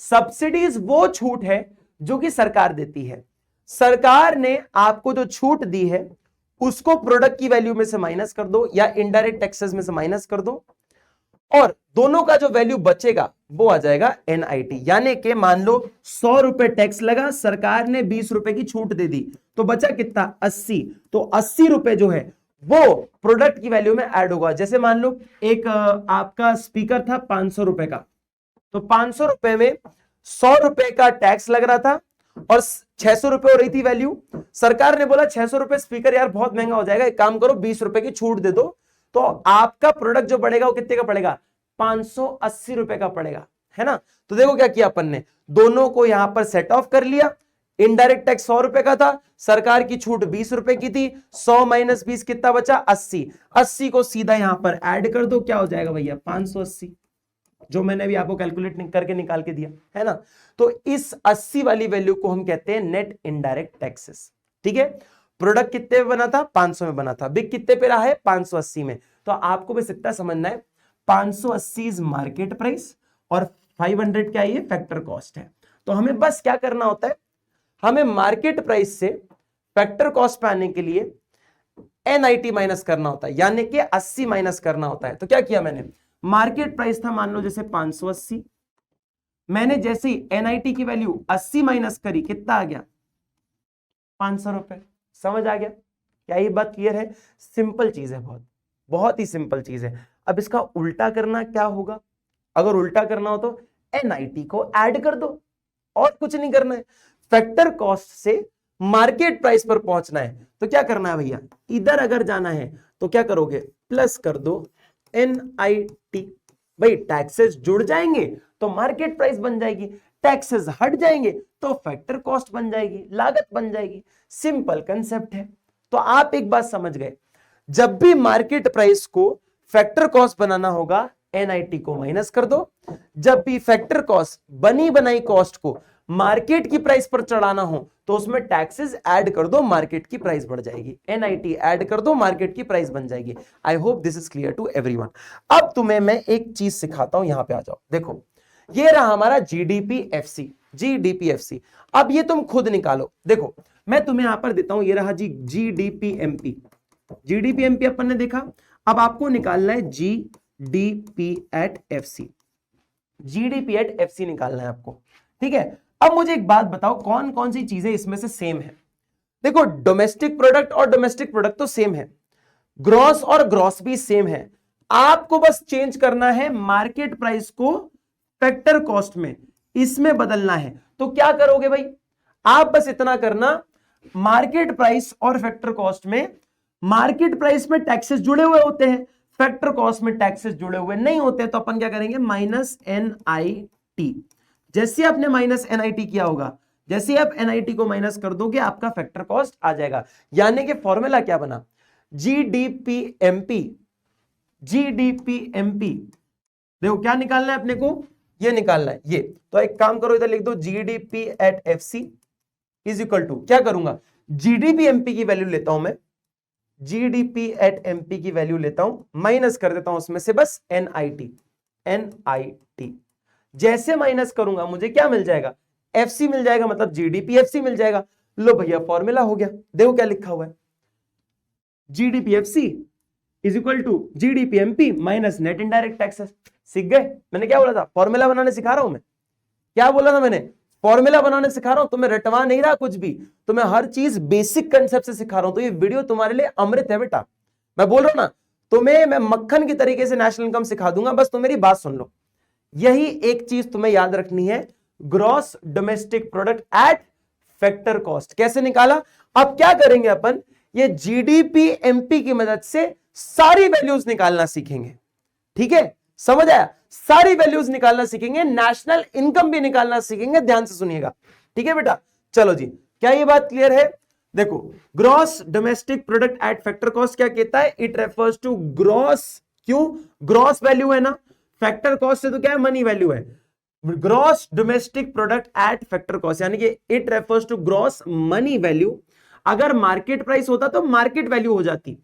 सब्सिडीज वो छूट है जो कि सरकार देती है। सरकार ने आपको जो छूट दी है उसको प्रोडक्ट की वैल्यू में से माइनस कर दो या इनडायरेक्ट टैक्सेस में से माइनस कर दो, और दोनों का जो वैल्यू बचेगा वो आ जाएगा एनआईटी। यानी कि मान लो 100 रुपए टैक्स लगा, सरकार ने 20 रुपए की छूट दे दी, तो बचा कितना? 80। तो 80 रुपए जो है वो प्रोडक्ट की वैल्यू में ऐड होगा। जैसे मान लो एक आपका स्पीकर था 500 रुपए का, तो 500 रुपए में 100 रुपए का टैक्स लग रहा था और 600 रुपए हो रही थी वैल्यू। सरकार ने बोला 600 रुपए स्पीकर यार बहुत महंगा हो जाएगा, एक काम करो 20 रुपए की छूट दे दो, तो आपका प्रोडक्ट जो पड़ेगा वो कितने का पड़ेगा? 580 रुपए का पड़ेगा, है ना। तो देखो क्या किया अपन ने, दोनों को यहां पर सेट ऑफ कर लिया। इनडायरेक्ट टैक्स 100 रुपए का था, सरकार की छूट 20 रुपए की थी, 100 माइनस 20 कितना बचा? 80। 80 को सीधा यहां पर ऐड कर दो, क्या हो जाएगा भैया? 580, जो मैंने भी आपको कैलकुलेट करके निकाल के दिया है ना। तो इस 80 वाली वैल्यू को हम कहते हैं नेट इनडायरेक्ट टैक्सेस। ठीक है, प्रोडक्ट कितने में बना था? 500 में बना था, बिग कितने पे रहा है? 580 में। तो आपको बस इतना समझना है, 580 इज मार्केट प्राइस और 500 क्या है? फैक्टर कॉस्ट है। तो हमें बस क्या करना होता है, हमें मार्केट प्राइस से फैक्टर कॉस्ट पे आने के लिए एनआईटी माइनस करना होता है, यानी कि 80 माइनस करना होता है। तो क्या किया मैंने, मार्केट प्राइस था मान लो जैसे 580, मैंने जैसे ही एनआईटी की वैल्यू 80 माइनस करी, कितना आ गया? 500 रुपए। समझ आ गया? क्या ये बात क्लियर है? सिंपल चीज है, बहुत बहुत ही सिंपल चीज है। अब इसका उल्टा करना क्या होगा? अगर उल्टा करना हो तो एनआईटी को ऐड कर दो, और कुछ नहीं करना है। फैक्टर कॉस्ट से मार्केट प्राइस पर पहुंचना है, तो क्या करना है भैया? इधर अगर जाना है तो क्या करोगे? प्लस कर दो एनआईटी। भाई टैक्सेस जुड़ जाएंगे तो मार्केट प्राइस बन जाएगी, टैक्सेस हट जाएंगे तो फैक्टर कॉस्ट बन जाएगी, लागत बन जाएगी। सिंपल कंसेप्ट है। तो आप एक बात समझ गए, जब भी मार्केट प्राइस को फैक्टर कॉस्ट बनाना होगा, एनआईटी को माइनस कर दो। जब भी फैक्टर कॉस्ट बनी बनाई कॉस्ट को मार्केट की प्राइस पर चढ़ाना हो तो उसमें टैक्सेस ऐड कर दो, मार्केट की प्राइस बढ़ जाएगी। एनआईटी ऐड कर दो, मार्केट की प्राइस बन जाएगी। I hope this is clear to everyone. अब तुम्हें मैं एक चीज सिखाता हूं, यहां पे आ जाओ। देखो ये रहा हमारा जीडीपीएफसी। जीडीपीएफसी अब ये तुम खुद निकालो। देखो मैं तुम्हें यहां पर देता हूं, ये रहा जी जीडीपीएमपी। जीडीपीएमपी अपन ने देखा, अब आपको निकालना है GDP at FC. GDP at FC निकालना है आपको, ठीक है। अब मुझे एक बात बताओ, कौन कौन सी चीजें इसमें से सेम है? देखो डोमेस्टिक प्रोडक्ट और डोमेस्टिक प्रोडक्ट तो सेम है, ग्रॉस और ग्रॉस भी सेम है। आपको बस चेंज करना है मार्केट प्राइस को फैक्टर कॉस्ट में, इसमें बदलना है। तो क्या करोगे भाई? आप बस इतना करना, मार्केट प्राइस और फैक्टर कॉस्ट में, मार्केट प्राइस में टैक्सेस जुड़े हुए होते हैं, फैक्टर कॉस्ट में टैक्सेस जुड़े हुए नहीं होते, तो अपन क्या करेंगे? Minus NIT. जैसे आपने माइनस एनआईटी किया होगा, जैसे आप एनआईटी को माइनस कर दोगे आपका फैक्टर कॉस्ट आ जाएगा। यानी कि फॉर्मूला क्या बना? जीडीपीएमपी। जीडीपीएमपी देखो क्या निकालना है अपने को, ये निकालना है ये। तो एक काम करो, इधर लिख दो GDP at FC is equal to, क्या करूंगा? जीडीपीएमपी की वैल्यू लेता हूं मैं, जीडीपी एट एमपी की वैल्यू लेता हूं, माइनस कर देता हूं उसमें से बस एनआईटी। एनआईटी जैसे माइनस करूंगा मुझे क्या मिल जाएगा? एफसी मिल जाएगा, मतलब जीडीपीएफसी मिल जाएगा। लो भैया फॉर्मूला हो गया। देखो क्या लिखा हुआ है, GDPFC is equal to GDPMP minus net indirect taxes. सीख गए? मैंने क्या बोला था? फॉर्मूला बनाने सिखा रहा हूं मैं। क्या बोला था मैंने? फॉर्मूला बनाने सिखा रहा हूं, तुम्हें रटवा नहीं रहा कुछ भी, तुम्हें हर चीज बेसिक कंसेप्ट से सिखा रहा हूं। तो ये वीडियो तुम्हारे लिए अमृत है बेटा। मैं बोल रहा हूं ना, तुम्हें मैं मक्खन की तरीके से नेशनल इनकम सिखा दूंगा, बस तुम मेरी बात सुन लो। यही एक चीज तुम्हें याद रखनी है, gross domestic product at factor cost कैसे निकाला। अब क्या करेंगे अपन? ये जीडीपीएमपी की मदद से सारी वैल्यूज निकालना सीखेंगे। ठीक है, समझ आया? सारी वैल्यूज निकालना सीखेंगे, नेशनल इनकम भी निकालना सीखेंगे। ध्यान से सुनिएगा, ठीक है बेटा। चलो जी, क्या ये बात क्लियर है? देखो gross domestic product at factor cost क्या कहता है? इट रेफर्स टू ग्रॉस, क्यों? ग्रॉस वैल्यू है ना, फैक्टर कॉस्ट से तो क्या है, मनी वैल्यू है। Gross domestic product at factor cost, यानी कि it refers to gross money value. अगर मार्केट प्राइस होता तो मार्केट वैल्यू हो जाती,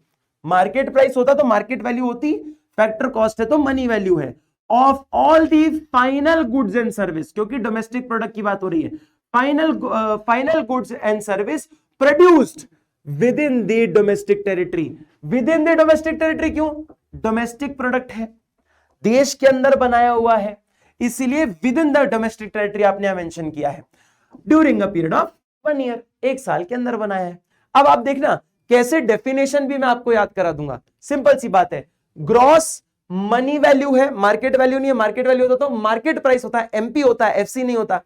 मार्केट प्राइस होता तो मार्केट वैल्यू होती, फैक्टर कॉस्ट है तो मनी वैल्यू है, of all the final goods and service, क्योंकि डोमेस्टिक प्रोडक्ट की बात हो रही है, final goods and service produced with in the domestic territory. With in the domestic territory क्यों, डोमेस्टिक प्रोडक्ट है, देश के अंदर बनाया हुआ है, इसीलिए with in the domestic territory आपने यहां मेंशन किया है। During a period of 1 year, एक साल के अंदर बनाया है। अब आप देखना कैसे, डेफिनेशन भी मैं आपको याद करा दूंगा, सिंपल सी बात है। ग्रॉस मनी वैल्यू है, मार्केट वैल्यू नहीं है, मार्केट वैल्यू होता तो मार्केट प्राइस होता है, एमपी होता है, एफसी नहीं होता।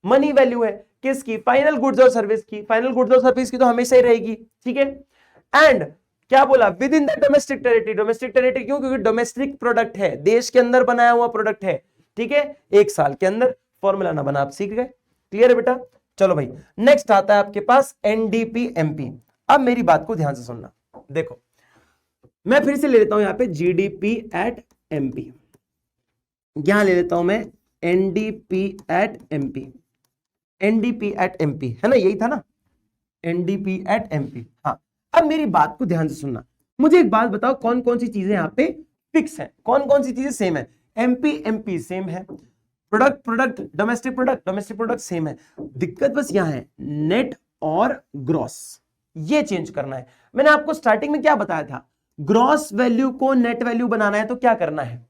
मनी वैल्यू है किसकी, फाइनल गुड्स और सर्विस की, फाइनल गुड्स और सर्विस की तो हमेशा ही रहेगी, ठीक है। एंड क्या बोला, with in the domestic territory, domestic territory क्यों, क्योंकि डोमेस्टिक प्रोडक्ट है, देश के अंदर बनाया हुआ प्रोडक्ट है, ठीक है। एक साल के अंदर, फॉर्मूला ना बना, आप सीख गए, क्लियर है बेटा। चलो भाई, नेक्स्ट आता है आपके पास एनडीपी एमपी। अब मेरी बात को ध्यान से सुनना, देखो मैं फिर से ले लेता हूं यहां पे जीडीपी एट एमपी, यहां ले लेता हूं मैं NDP at MP, NDP at MP है ना, यही था ना, एनडीपी एट एमपी। हाँ, अब मेरी बात को ध्यान से सुनना, मुझे एक बात बताओ, कौन कौन सी चीजें यहां पे फिक्स है, कौन कौन सी चीजें सेम है। एमपी एमपी सेम है, product product domestic product same है। दिक्कत बस यहां है नेट और ग्रॉस, ये चेंज करना है। मैंने आपको स्टार्टिंग में क्या बताया था, ग्रॉस वैल्यू को नेट वैल्यू बनाना है तो क्या करना है,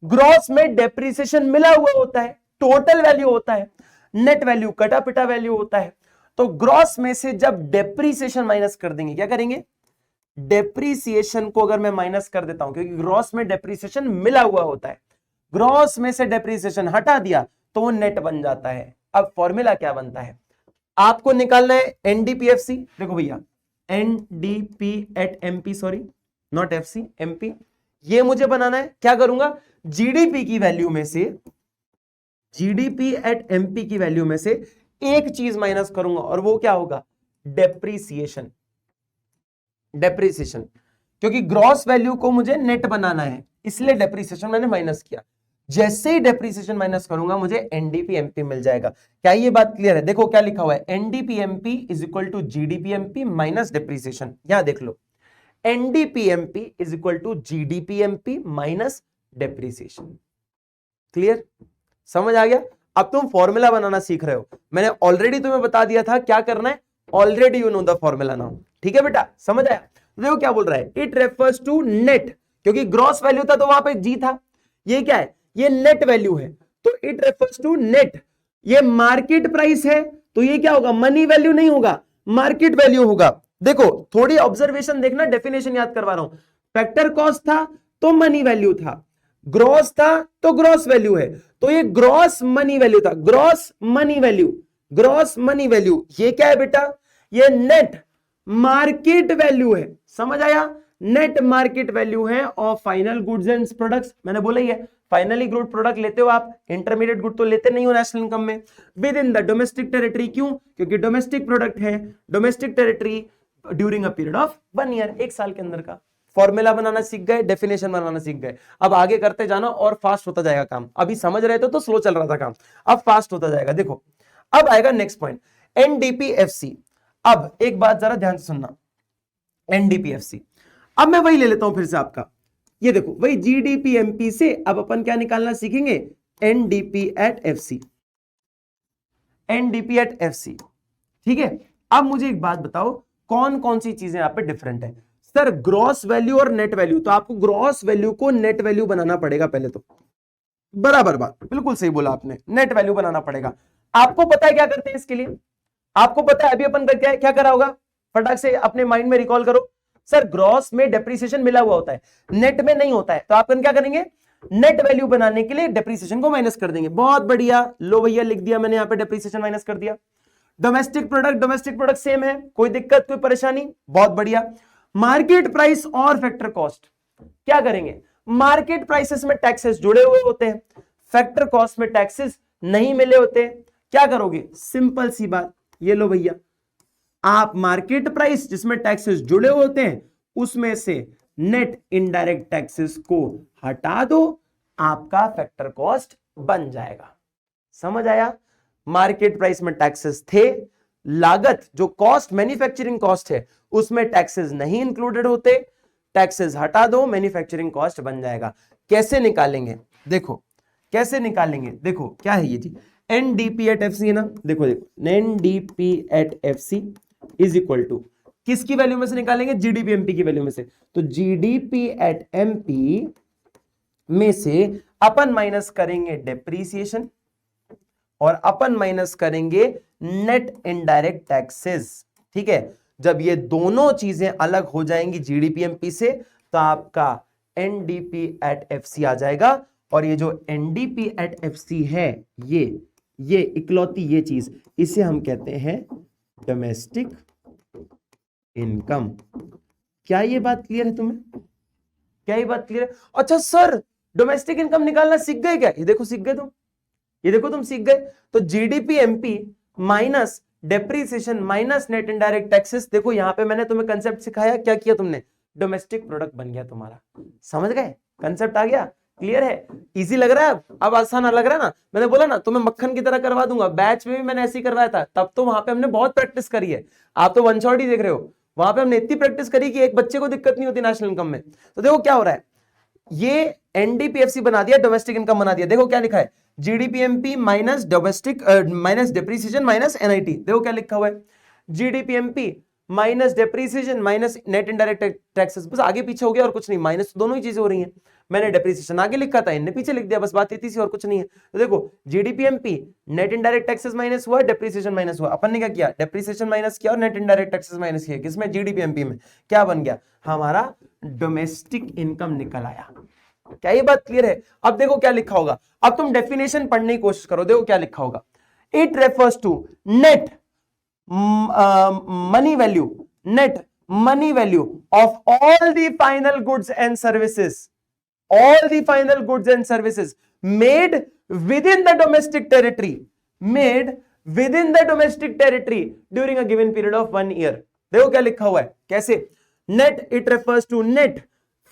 ग्रॉस में डेप्रिसिएशन मिला हुआ होता है, टोटल वैल्यू होता है, नेट वैल्यू कटा पिटा वैल्यू होता है। तो ग्रॉस में से जब डेप्रिसिएशन माइनस कर देंगे, क्या करेंगे, डेप्रिसिएशन को अगर मैं माइनस कर देता हूं, क्योंकि ग्रॉस में डेप्रिसिएशन मिला हुआ होता है, ग्रॉस में से डेप्रिसिएशन हटा दिया तो वो नेट बन जाता है। अब फॉर्मूला क्या बनता है, आपको निकालना है एनडीपीएफसी। देखो भैया, NDP at MP, sorry not FC, MP, ये मुझे बनाना है। क्या करूंगा, जीडीपी की वैल्यू में से, जीडीपी एट एमपी की वैल्यू में से एक चीज माइनस करूंगा, और वो क्या होगा, डेप्रीसिएशन। डेप्रीसिएशन, क्योंकि ग्रॉस वैल्यू को मुझे नेट बनाना है, इसलिए डेप्रीसिएशन मैंने माइनस किया। जैसे ही डेप्रीसिएशन माइनस करूंगा मुझे एनडीपी एमपी मिल जाएगा। क्या ये बात क्लियर है, देखो क्या लिखा हुआ है, NDP MP is equal to GDP MP minus depreciation. यहां देख लो, NDP MP is equal to GDP MP minus depreciation. Clear, समझ आ गया। अब तुम फॉर्मूला बनाना सीख रहे हो, मैंने ऑलरेडी तुम्हें बता दिया था क्या करना है, already you know the formula now, ठीक है बेटा, समझ आया। देखो क्या बोल रहा है, इट रेफर्स टू नेट, क्योंकि ग्रॉस वैल्यू था तो वहां पे जी था, ये क्या है, ये नेट वैल्यू है, तो इट रेफर्स टू नेट। ये मार्केट प्राइस है तो ये क्या होगा, मनी वैल्यू नहीं होगा, मार्केट वैल्यू होगा। देखो थोड़ी ऑब्जर्वेशन देखना, डेफिनेशन याद करवा रहा हूं। फैक्टर कॉस्ट था तो मनी वैल्यू था, ग्रॉस था तो ग्रॉस वैल्यू है, तो ये ग्रॉस मनी वैल्यू था, gross money value, gross money value. ये क्या है बेटा, ये नेट मार्केट वैल्यू है, समझ आया, नेट मार्केट वैल्यू है of final goods and products. मैंने बोला ही है, फाइनली गुड प्रोडक्ट लेते हो आप, इंटरमीडिएट गुड तो लेते नहीं हो नेशनल इनकम में, with in the domestic territory. क्यों, क्योंकि डोमेस्टिक प्रोडक्ट है, domestic territory, during a period of 1 year, एक साल के अंदर का। फॉर्मूला बनाना सीख गए, डेफिनेशन बनाना सीख गए, अब आगे करते जाना और फास्ट होता जाएगा काम। अभी समझ रहे थे तो स्लो चल रहा था काम, अब फास्ट होता जाएगा। देखो अब आएगा नेक्स्ट पॉइंट, एनडीपीएफसी। अब एक बात जरा ध्यान से सुनना, एनडीपीएफसी, अब मैं वही ले लेता हूं फिर से आपका, ये देखो वही जीडीपी एमपी से अब अपन क्या निकालना सीखेंगे, NDP at FC, NDP at FC, ठीक है। अब मुझे एक बात बताओ, कौन कौन सी चीजें यहां पे डिफरेंट है। सर ग्रॉस वैल्यू और नेट वैल्यू, तो आपको ग्रॉस वैल्यू को नेट वैल्यू बनाना पड़ेगा पहले तो, बराबर बात, बिल्कुल सही बोला आपने, नेट वैल्यू बनाना पड़ेगा। आपको पता है क्या करते हैं इसके लिए, आपको पता है अभी अपन का क्या करा होगा, फटाक से अपने माइंड में रिकॉल करो। सर ग्रॉस में डेप्रिसिएशन मिला हुआ होता है, नेट में नहीं होता है, तो अपन क्या करेंगे, नेट वैल्यू बनाने के लिए डेप्रिसिएशन को माइनस कर देंगे। बहुत बढ़िया, लो भैया लिख दिया मैंने यहां पे, डेप्रिसिएशन माइनस कर दिया। डोमेस्टिक प्रोडक्ट सेम है, कोई दिक्कत कोई परेशानी, बहुत बढ़िया। मार्केट प्राइस और फैक्टर कॉस्ट क्या करेंगे, मार्केट प्राइसेस में टैक्सेस जुड़े हुए होते हैं, फैक्टर कॉस्ट में टैक्सेस नहीं मिले होते हैं, क्या करोगे, सिंपल सी बात, ये लो भैया, आप मार्केट प्राइस जिसमें टैक्सेस जुड़े होते हैं उसमें से नेट इनडायरेक्ट टैक्सेस को हटा दो, आपका फैक्टर कॉस्ट बन जाएगा। समझ आया? मार्केट प्राइस में टैक्सेस थे, लागत जो कॉस्ट मैन्युफैक्चरिंग कॉस्ट है उसमें टैक्सेस नहीं इंक्लूडेड होते, टैक्सेस हटा दो, मैन्युफैक्चरिंग कॉस्ट बन जाएगा। कैसे निकालेंगे? देखो कैसे निकालेंगे, देखो क्या है ये जी, एनडीपी एट एफ सी है ना, देखो देखो NDP at F C is equal to किसकी वैल्यू में से निकालेंगे? जीडीपी एमपी की वैल्यू में से। तो जीडीपी एट एमपी में से अपन माइनस करेंगे डेप्रीसिएशन और अपन माइनस करेंगे नेट इनडायरेक्ट टैक्सेस। ठीक है, जब ये दोनों चीजें अलग हो जाएंगी जीडीपी एमपी से तो आपका एनडीपी एट एफसी आ जाएगा। और ये जो एनडीपी एट एफसी है, ये इकलौती ये चीज, इसे हम कहते हैं डोमेस्टिक इनकम। क्या ये बात क्लियर है तुम्हें? क्या ये बात क्लियर है? अच्छा सर, डोमेस्टिक इनकम निकालना सीख गए क्या? ये देखो सीख गए तुम, ये देखो तुम सीख गए। तो GDP MP minus depreciation minus net indirect taxes, देखो यहां पे मैंने तुम्हें कंसेप्ट सिखाया, क्या किया तुमने? डोमेस्टिक प्रोडक्ट बन गया तुम्हारा। समझ गए? कंसेप्ट आ गया? क्लियर है? इजी लग रहा है? अब आसान लग रहा है ना? मैंने बोला ना तुम्हें मक्खन की तरह करवा दूंगा, बैच में भी मैंने ऐसे ही करवाया था, तब तो वहां पे हमने बहुत प्रैक्टिस करी है। आप तो वन शॉट ही देख रहे हो, वहां पे हमने इतनी प्रैक्टिस करी कि एक बच्चे को दिक्कत नहीं होती नेशनल इनकम में। तो देखो क्या हो रहा है, ये एनडीपीएफसी बना दिया, डोमेस्टिक इनकम बना दिया। देखो क्या लिखा है, जीडीपीएमपी minus domestic minus depreciation minus NIT. देखो क्या लिखा हुआ है, जीडीपीएमपी minus depreciation minus net indirect taxes. बस आगे पीछे हो गया और कुछ नहीं, माइनस दोनों ही चीजें हो रही हैं। मैंने डेप्रीसिएशन आगे लिखा था, इनने पीछे लिख दिया, बस बात इतनी सी और कुछ नहीं है। तो देखो जीडीपीएमपी नेट इनडायरेक्ट टैक्सेस माइनस हुआ, डेप्रीसिएशन माइनस हुआ। अपन ने क्या किया, डेप्रीसिएशन माइनस किया और नेट इनडायरेक्ट टैक्सेस माइनस किया। किसमें? जीडीपीएमपी में। क्या बन गया? हमारा डोमेस्टिक इनकम निकल आया। क्या ये बात क्लियर है? अब देखो क्या लिखा होगा, अब तुम डेफिनेशन पढ़ने की कोशिश करो। देखो क्या लिखा होगा, it refers to net money value, net money value of all the final goods and services, all the final goods and services made within the domestic territory, made within the domestic territory during a given period of 1 year। देखो क्या लिखा हुआ है, कैसे? net it refers to net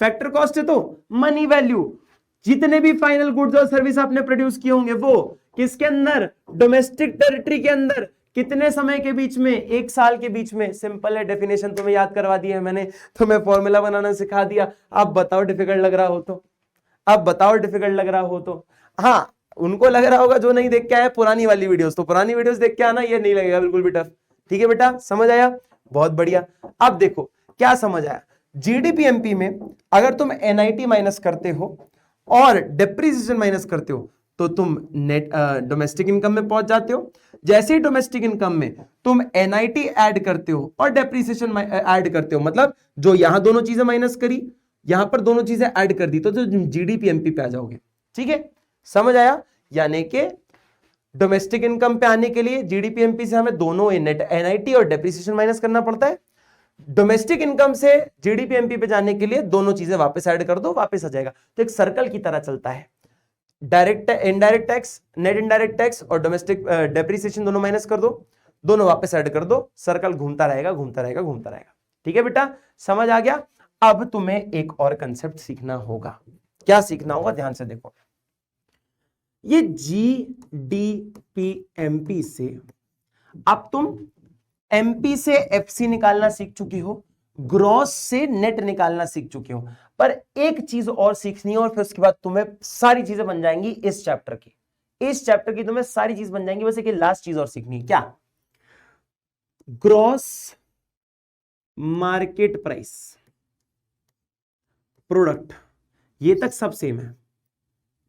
factor cost है तो money value, जितने भी फाइनल गुड्स और सर्विस आपने प्रोड्यूस किए होंगे वो किसके अंदर? डोमेस्टिक टेरिटरी के अंदर। कितने समय के बीच में? 1 साल के बीच में। सिंपल है, डेफिनेशन तुम्हें याद करवा दी है मैंने, तुम्हें फॉर्मूला बनाना सिखा दिया। अब बताओ डिफिकल्ट लग रहा हो तो, अब बताओ डिफिकल्ट लग रहा हो तो। हाँ, उनको लग रहा होगा जो नहीं देख के आए पुरानी वाली वीडियोस, तो पुरानी वीडियोस देख के आना, ये नहीं लगेगा बिल्कुल भी टफ। ठीक है बेटा, समझ आया? बहुत बढ़िया। अब देखो क्या समझ आया, जीडीपीएमपी में अगर तुम एनआईटी माइनस करते हो और डेप्रीसिएशन माइनस करते हो तो तुम नेट डोमेस्टिक इनकम में पहुंच जाते हो। जैसे ही डोमेस्टिक इनकम में तुम एनआईटी ऐड करते हो और डेप्रीसिएशन ऐड करते हो, मतलब जो यहां दोनों चीजें माइनस करी, यहां पर दोनों चीजें ऐड कर दी, तो जीडीपीएमपी पे आ जाओगे। ठीक है, समझ आया? यानी कि डोमेस्टिक इनकम पे आने के लिए जीडीपीएमपी से हमें दोनों नेट एनआईटी और डेप्रीसिएशन माइनस करना पड़ता है। डोमेस्टिक इनकम से जीडीपीएमपी पे जाने के लिए दोनों चीजें वापस ऐड कर दो, वापस आ जाएगा। तो एक सर्कल की तरह चलता है, direct indirect tax, net indirect tax और डोमेस्टिक डेप्रीसिएशन दोनों माइनस कर दो, दोनों वापस ऐड कर दो, सर्कल घूमता रहेगा घूमता रहेगा घूमता रहेगा। ठीक है बेटा, समझ आ गया? अब तुम्हें एक और कंसेप्ट सीखना होगा। क्या सीखना होगा? ध्यान से देखो, ये जीडीपीएमपी से अब तुम एमपी से एफसी निकालना सीख चुके हो, ग्रॉस से नेट निकालना सीख चुके हो, पर एक चीज और सीखनी है और फिर उसके बाद तुम्हें सारी चीजें बन जाएंगी इस चैप्टर की। इस चैप्टर की तुम्हें सारी चीज बन जाएंगी, बस एक लास्ट चीज और सीखनी है। क्या? ग्रॉस मार्केट प्राइस प्रोडक्ट, ये तक सब सेम है,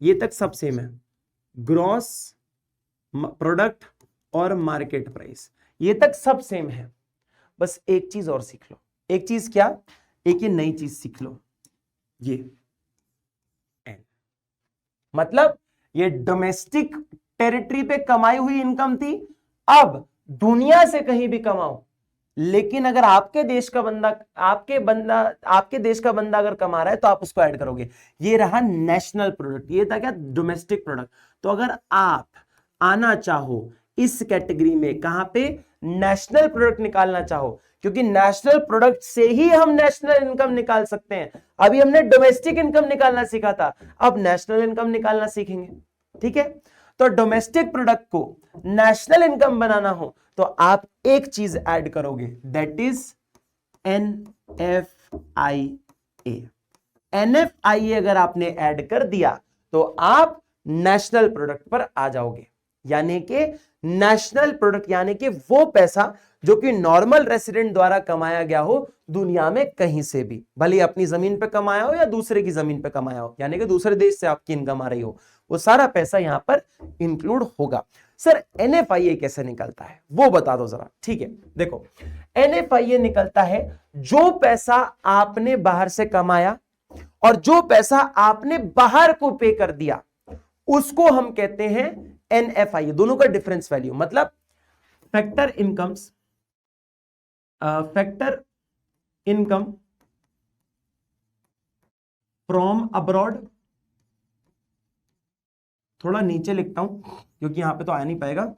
ये तक सब सेम है। ग्रॉस प्रोडक्ट और मार्केट प्राइस ये तक सब सेम है, बस एक चीज और सीख लो। एक चीज क्या? एक ये नई चीज सीख लो, ये एन, मतलब ये डोमेस्टिक टेरिटरी पे कमाई हुई इनकम थी, अब दुनिया से कहीं भी कमाओ, लेकिन अगर आपके देश का बंदा आपके देश का बंदा अगर कमा रहा है तो आप उसको ऐड करोगे। ये रहा नेशनल प्रोडक्ट, ये था क्या? Domestic product. तो अगर आप आना चाहो इस कैटेगरी में, कहां पे? नेशनल प्रोडक्ट निकालना चाहो, क्योंकि नेशनल प्रोडक्ट से ही हम नेशनल इनकम निकाल सकते हैं। अभी हमने डोमेस्टिक इनकम निकालना सीखा था, अब नेशनल इनकम निकालना सीखेंगे। ठीक है, तो डोमेस्टिक प्रोडक्ट को नेशनल इनकम बनाना हो तो आप एक चीज ऐड करोगे, दैट इज NFIA। NFIA अगर आपने ऐड कर दिया तो आप नेशनल प्रोडक्ट पर आ जाओगे, यानी कि नेशनल प्रोडक्ट यानी कि वो पैसा जो कि नॉर्मल रेसिडेंट द्वारा कमाया गया हो दुनिया में कहीं से भी, भले अपनी जमीन पे कमाया हो या दूसरे की जमीन पे कमाया हो, यानी कि दूसरे देश से आपकी इनकम आ रही हो, वो सारा पैसा यहां पर इंक्लूड होगा। सर NFIA कैसे निकलता है वो बता दो जरा। ठीक है, देखो NFIA निकलता है जो पैसा आपने बाहर से कमाया और जो पैसा आपने बाहर को पे कर दिया उसको हम कहते हैं NFIA। दोनों का डिफरेंस वैल्यू, मतलब फैक्टर इनकम फ्रॉम अब्रॉड, थोड़ा नीचे लिखता हूं क्योंकि यहां पे तो आया नहीं पाएगा,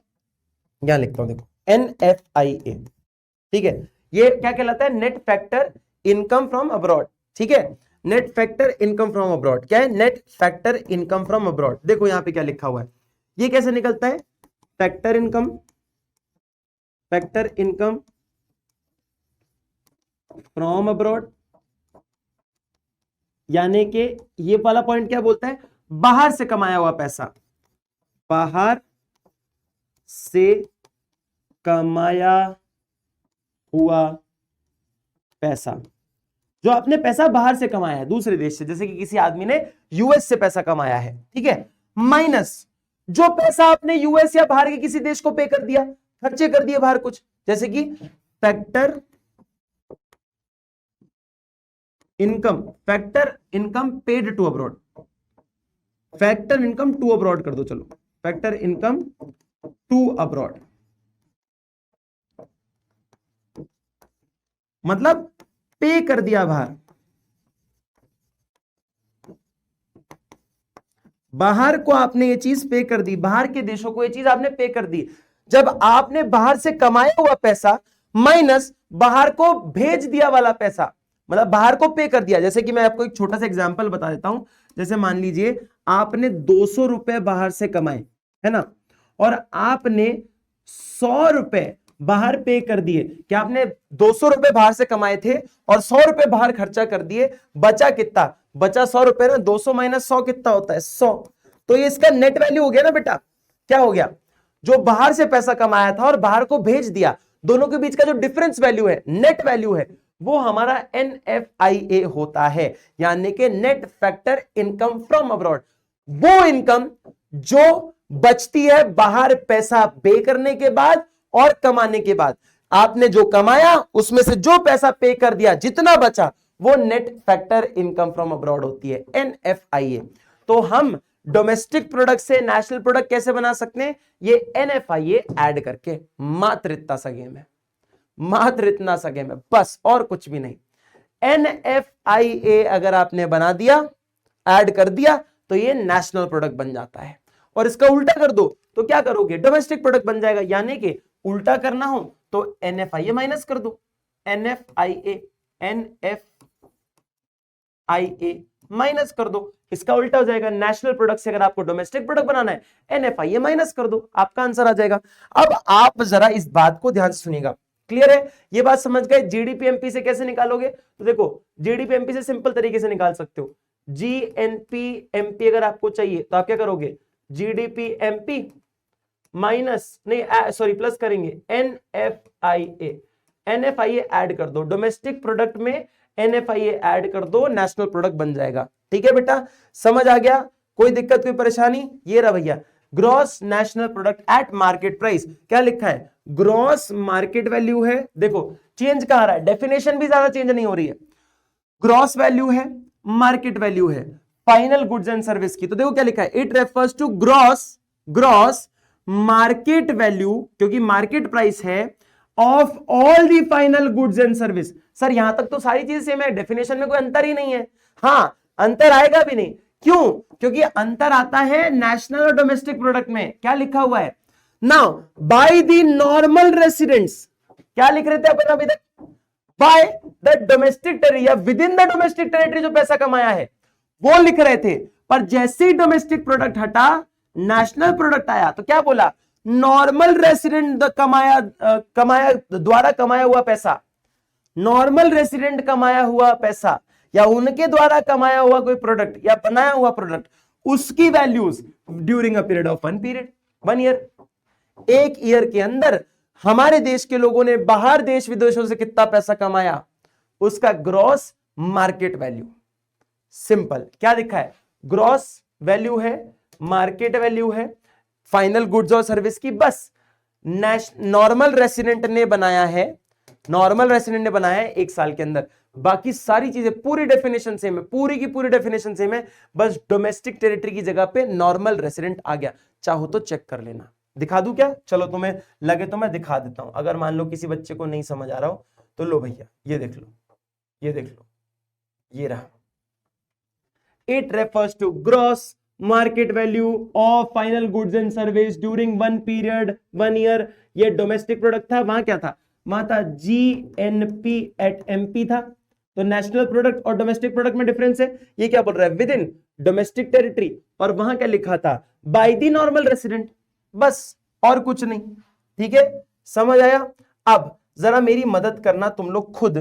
यहां लिखता हूं, देखो NFIA। ठीक है, ये क्या कहलाता है, net factor income from abroad. ठीक है, net factor income from abroad क्या है, net factor income from abroad. देखो यहां पे क्या लिखा हुआ है, ये कैसे निकलता है, फैक्टर इनकम फ्रॉम अब्रॉड, यानी कि ये वाला पॉइंट क्या बोलता है, बाहर से कमाया हुआ पैसा, बाहर से कमाया हुआ पैसा, जो आपने पैसा बाहर से कमाया है दूसरे देश से, जैसे कि किसी आदमी ने यूएस से पैसा कमाया है, ठीक है, माइनस जो पैसा आपने यूएस या बाहर के किसी देश को पे कर दिया, खर्चे कर दिए बाहर कुछ, जैसे कि factor income paid to abroad, factor income to abroad कर दो, चलो फैक्टर इनकम टू अब्रॉड, मतलब पे कर दिया बाहर को आपने ये चीज पे कर दी, बाहर के देशों को ये चीज आपने पे कर दी। जब आपने बाहर से कमाया हुआ पैसा माइनस बाहर को भेज दिया वाला पैसा, मतलब बाहर को पे कर दिया। जैसे कि मैं आपको एक छोटा सा एग्जांपल बता देता हूं, जैसे मान लीजिए आपने 200 रुपए बाहर से कमाए, है ना, और आपने 100 रुपए बाहर पे कर दिए। क्या आपने 200 रुपए बाहर से कमाए थे और 100 रुपए बाहर खर्चा कर दिए, बचा कितना, बचा 100 रुपए ना, 200 माइनस 100 कितना होता है, 100। तो ये इसका नेट वैल्यू हो गया ना बेटा, क्या हो गया, जो बाहर से पैसा कमाया था और बाहर को भेज दिया, दोनों के बीच का जो डिफरेंस वैल्यू है, नेट वैल्यू है, वो हमारा NFIA होता है, यानी कि net factor income from abroad. वो इनकम जो बचती है बाहर पैसा पे करने के बाद और कमाने के बाद, आपने जो कमाया उसमें से जो पैसा पे कर दिया, जितना बचा वो net factor income from abroad होती है, NFIA। तो हम डोमेस्टिक प्रोडक्ट से नेशनल प्रोडक्ट कैसे बना सकते हैं, ये NFIA ऐड करके, मात्र इतना सा गेम है, मात्र इतना सा गेम है, बस और कुछ भी नहीं। NFIA अगर आपने बना दिया, ऐड कर दिया, तो ये नेशनल प्रोडक्ट बन जाता है। और इसका उल्टा कर दो तो क्या करोगे, डोमेस्टिक प्रोडक्ट बन जाएगा। यानी कि उल्टा करना हो तो NFIA माइनस कर दो, NFIA माइनस कर दो, इसका उल्टा हो जाएगा। नेशनल प्रोडक्ट से अगर आपको डोमेस्टिक प्रोडक्ट बनाना है, NFIA माइनस कर दो, आपका आंसर आ जाएगा। अब आप जरा इस बात को ध्यान से सुनिएगा, क्लियर है, ये बात समझ गए। GDP MP से कैसे निकालोगे, तो देखो GDP MP से सिंपल तरीके से निकाल सकते हो। GNP MP अगर आपको चाहिए तो आप क्या करोगे, GDP MP माइनस नहीं सॉरी प्लस करेंगे NFIA ऐड कर दो, डोमेस्टिक प्रोडक्ट में NFIA ऐड कर दो, नेशनल प्रोडक्ट बन जाएगा। ठीक है बेटा, समझ आ गया, कोई दिक्कत कोई परेशानी। ये रहा भैया, gross national product at market price, क्या लिखा है, ग्रॉस मार्केट वैल्यू है। देखो चेंज कहां रहा है, डेफिनेशन भी ज्यादा चेंज नहीं हो रही है, ग्रॉस वैल्यू है, मार्केट वैल्यू है फाइनल गुड्स एंड सर्विस की। तो देखो क्या लिखा है, it refers to gross market value, क्योंकि मार्केट प्राइस है, of all the final goods and service. Sir यहां तक तो सारी चीजें सेम है, डेफिनेशन में कोई अंतर ही नहीं है। हाँ अंतर आएगा भी नहीं, क्यों, क्योंकि अंतर आता है नेशनल और डोमेस्टिक प्रोडक्ट में। क्या लिखा हुआ है, now bye the normal residents, क्या लिख रहे थे अपन अभी तक, बाय द डोमेस्टिक टेरिटरी या with in the domestic territory जो पैसा कमाया है वो लिख रहे थे, पर जैसे ही डोमेस्टिक प्रोडक्ट हटा नेशनल प्रोडक्ट आया तो क्या बोला, नॉर्मल रेसिडेंट कमाया द्वारा कमाया हुआ पैसा, नॉर्मल रेसिडेंट कमाया हुआ पैसा या उनके द्वारा कमाया हुआ कोई प्रोडक्ट या बनाया हुआ प्रोडक्ट, उसकी values during a period of one year, एक ईयर के अंदर हमारे देश के लोगों ने बाहर देश विदेशों से कितना पैसा कमाया, उसका ग्रॉस मार्केट वैल्यू। सिंपल, क्या लिखा है, ग्रॉस वैल्यू है, मार्केट वैल्यू है फाइनल गुड्स और सर्विस की, बस नॉर्मल रेसिडेंट ने बनाया है, नॉर्मल रेसिडेंट ने बनाया है एक साल के अंदर, बाकी सारी चीजें पूरी डेफिनेशन सेम है, पूरी की पूरी डेफिनेशन सेम है, बस डोमेस्टिक टेरिटरी की जगह पे नॉर्मल रेसिडेंट आ गया। चाहो तो चेक कर लेना, दिखा दूं क्या, चलो तुम्हें लगे तो मैं दिखा देता हूं, अगर मान लो किसी बच्चे को नहीं समझ आ रहा हो तो लो भैया ये देख लो, ये देख लो, ये रहा, it refers to gross market value of final goods and service during one period one year. ये डोमेस्टिक प्रोडक्ट था, वहां क्या था, वहां था GNP एट MP था, तो नेशनल प्रोडक्ट और डोमेस्टिक प्रोडक्ट में डिफरेंस है, ये क्या बोल रहा है, विद इन डोमेस्टिक टेरिटरी, और वहां क्या लिखा था, बाय द नॉर्मल रेसिडेंट, बस और कुछ नहीं। ठीक है, समझ आया। अब जरा मेरी मदद करना तुम लोग खुद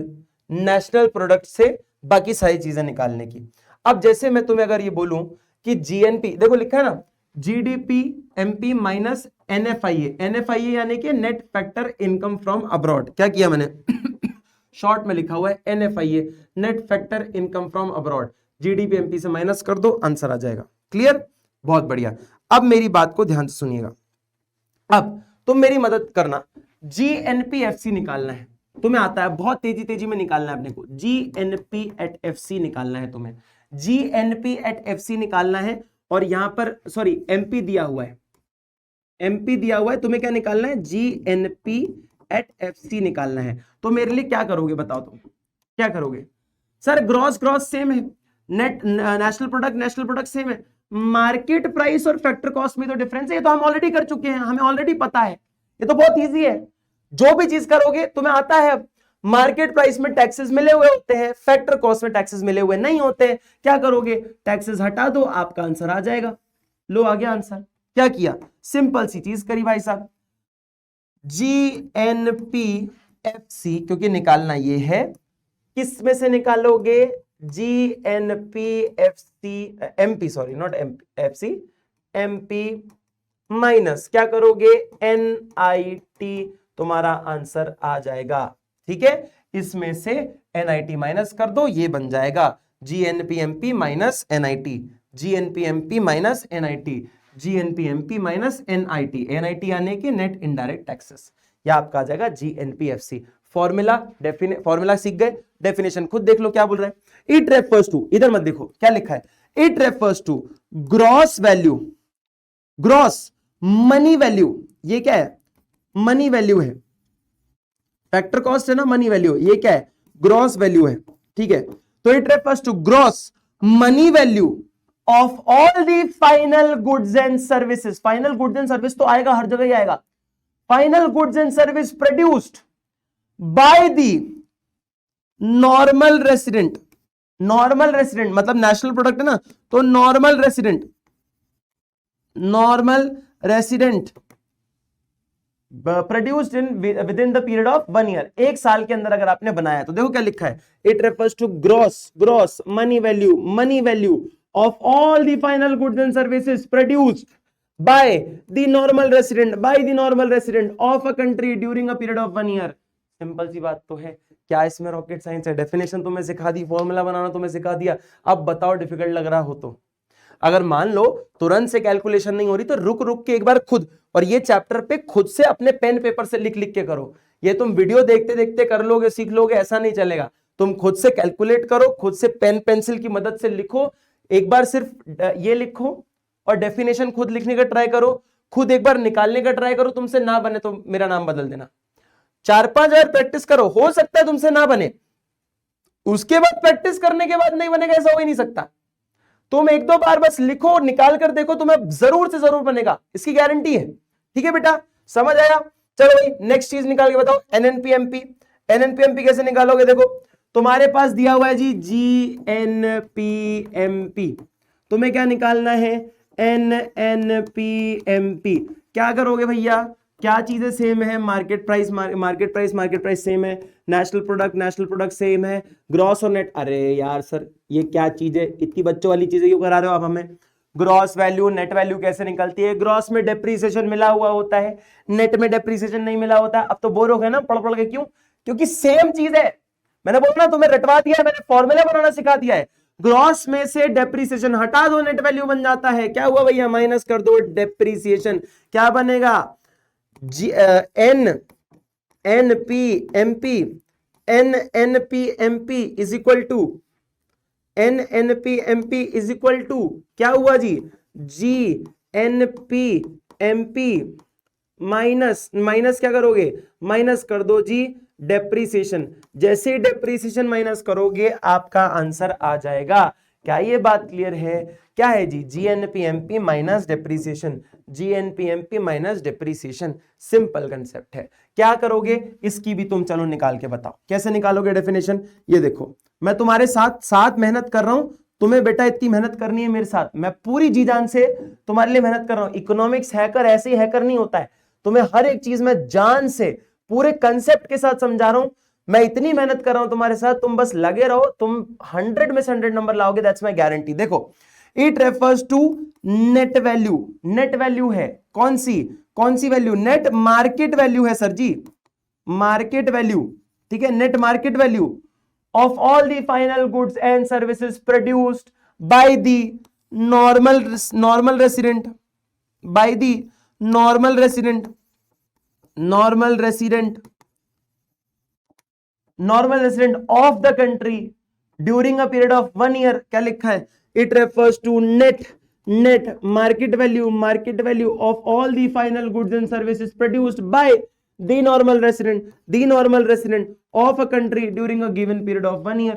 नेशनल प्रोडक्ट से बाकी सारी चीजें निकालने की। अब जैसे मैं तुम्हें अगर ये बोलूं कि GNP, देखो लिखा है ना, GDP MP माइनस NFIA यानी कि net factor income from abroad, क्या किया मैंने शॉर्ट में लिखा हुआ है NFIA, net factor income from abroad, GDP MP से माइनस कर दो, आंसर आ जाएगा। क्लियर, बहुत बढ़िया। अब मेरी बात को ध्यान से सुनिएगा, अब तुम मेरी मदद करना, GNPFC निकालना है, तुम्हें आता है, बहुत तेजी तेजी में निकालना है अपने को, GNP एट FC निकालना है तुम्हें, GNP एट FC निकालना है, और यहां पर सॉरी MP दिया हुआ है, MP दिया हुआ है, तुम्हें क्या निकालना है, GNP एट FC निकालना है। तो मेरे लिए क्या करोगे बताओ, तुम क्या करोगे, सर ग्रॉस सेम है, नेट नेशनल प्रोडक्ट सेम है, मार्केट प्राइस और फैक्टर कॉस्ट में तो डिफरेंस है, ये तो हम ऑलरेडी कर चुके हैं, हमें ऑलरेडी पता है, ये तो बहुत इजी है, जो भी चीज करोगे तुम्हें आता है। मार्केट प्राइस में टैक्सेस मिले हुए होते हैं, फैक्टर कॉस्ट में टैक्सेस मिले हुए नहीं होते हैं, क्या करोगे, टैक्सेस हटा दो, आपका आंसर आ जाएगा। लो आ गया आंसर, क्या किया, सिंपल सी चीज करी भाई साहब, GNPFC क्योंकि निकालना ये है, किस में से निकालोगे, GNPFC MP, sorry not FC, MP minus क्या करोगे, NIT, तुम्हारा आंसर आ जाएगा। ठीक है, इसमें से NIT माइनस कर दो, ये बन जाएगा GNPMP minus NIT, GNPMP minus NIT, GNPMP minus NIT, NIT यानी कि नेट इनडायरेक्ट टैक्सेस, यह आपका आ जाएगा GNPFC। फॉर्मूला सीख गए, डेफिनेशन खुद देख लो क्या बोल रहा है, इट रेफर्स टू, इधर मत देखो क्या लिखा है, it refers to gross value, gross money value, ये क्या है, मनी वैल्यू है, फैक्टर कॉस्ट है ना, मनी वैल्यू, ये क्या है, ग्रॉस वैल्यू है। ठीक है, तो it refers to gross money value of all the final goods and services, final goods and service तो आएगा, हर जगह ही आएगा, final goods and service produced by the normal resident, normal resident मतलब नेशनल प्रोडक्ट है ना, तो normal resident produced in within the period of one year, एक साल के अंदर अगर आपने बनाया तो देखो क्या लिखा है, it refers to gross money value of all the final goods and services produced by the normal resident of a country during a period of one year. Simple सी बात तो है, क्या इसमें रॉकेट साइंस है, डेफिनेशन तुम्हें सिखा दी, formula बनाना तुम्हें सिखा दिया, अब बताओ डिफिकल्ट लग रहा हो तो, अगर मान लो तुरंत से कैलकुलेशन नहीं हो रही तो रुक के एक बार खुद, और ये चैप्टर पे खुद से अपने पेन पेपर से लिख के करो, ये तुम वीडियो देखते देखते कर लोगे सीख लोगे ऐसा नहीं चलेगा, तुम खुद से कैलकुलेट करो, खुद से पेन पेंसिल की मदद से लिखो, एक बार सिर्फ ये लिखो और डेफिनेशन खुद लिखने का ट्राई करो, खुद एक बार निकालने का ट्राई करो, तुमसे ना बने तो मेरा नाम बदल देना, 4-5 बार प्रैक्टिस करो, हो सकता है तुमसे ना बने, उसके बाद प्रैक्टिस करने के बाद नहीं बनेगा ऐसा हो ही नहीं सकता, तुम 1-2 बार बस लिखो, निकाल कर देखो, तुम्हें जरूर से जरूर बनेगा, इसकी गारंटी है। ठीक है बेटा, समझ आया? चलो भाई नेक्स्ट चीज निकाल के बताओ, एनएनपीएमपी। एनएनपीएमपी कैसे निकालोगे? देखो तुम्हारे पास दिया हुआ है जी जीएनपीएमपी, तुम्हें क्या निकालना है? एनएनपीएमपी। क्या करोगे भैया? क्या चीजें सेम है? Market price market price same है, नेशनल प्रोडक्ट सेम है, ग्रॉस और नेट। अरे यार सर ये क्या चीज है, इतनी बच्चों वाली चीजें क्यों करा रहे हो आप हमें? ग्रॉस वैल्यू नेट वैल्यू कैसे निकलती है? ग्रॉस में डेप्रीसिएशन मिला हुआ होता है, नेट में डेप्रीसिएशन नहीं मिला होता। अब तो बोर हो गए ना पढ़ पढ़ के? क्यों? क्योंकि सेम चीज है। मैंने बोला ना तुम्हें रटवा दिया है, मैंने फॉर्मूला बनाना सिखा दिया है। ग्रॉस में से डेप्रीसिएशन हटा दो, नेट वैल्यू बन जाता है। क्या हुआ भैया? माइनस कर दो डेप्रीसिएशन, क्या बनेगा? एनएनपीएमपी इज इक्वल टू क्या हुआ जी? जीएनपीएमपी माइनस क्या करोगे? माइनस कर दो जी डेप्रीसिएशन। जैसे डेप्रीसिएशन माइनस करोगे आपका आंसर आ जाएगा। क्या ये बात क्लियर है? क्या है जी? GNPMP minus depreciation, GNPMP minus depreciation. Simple concept है। क्या करोगे? इसकी भी तुम चलो निकाल के बताओ, कैसे निकालोगे डेफिनेशन? ये देखो मैं तुम्हारे साथ मेहनत कर रहा हूं, तुम्हें बेटा इतनी मेहनत करनी है मेरे साथ, मैं पूरी जी जान से तुम्हारे लिए मेहनत कर रहा हूं। इकोनॉमिक्स हैकर ऐसे ही हैकर नहीं होता है, तुम्हें हर एक चीज में जान से पूरे कंसेप्ट के साथ समझा रहा हूं। मैं इतनी मेहनत कर रहा हूं तुम्हारे साथ, तुम बस लगे रहो, तुम 100 में से 100 नंबर लाओगे, दैट्स माय गारंटी। देखो it refers to net value. Net value है कौन सी वैल्यू? नेट मार्केट वैल्यू है सर जी, मार्केट वैल्यू, ठीक है, net market value of all the final goods and services produced by the normal resident of the country during a period of 1 year। क्या लिखा है? it refers to net market value of all the final goods and services produced by the normal resident of a country during a given period of 1 year।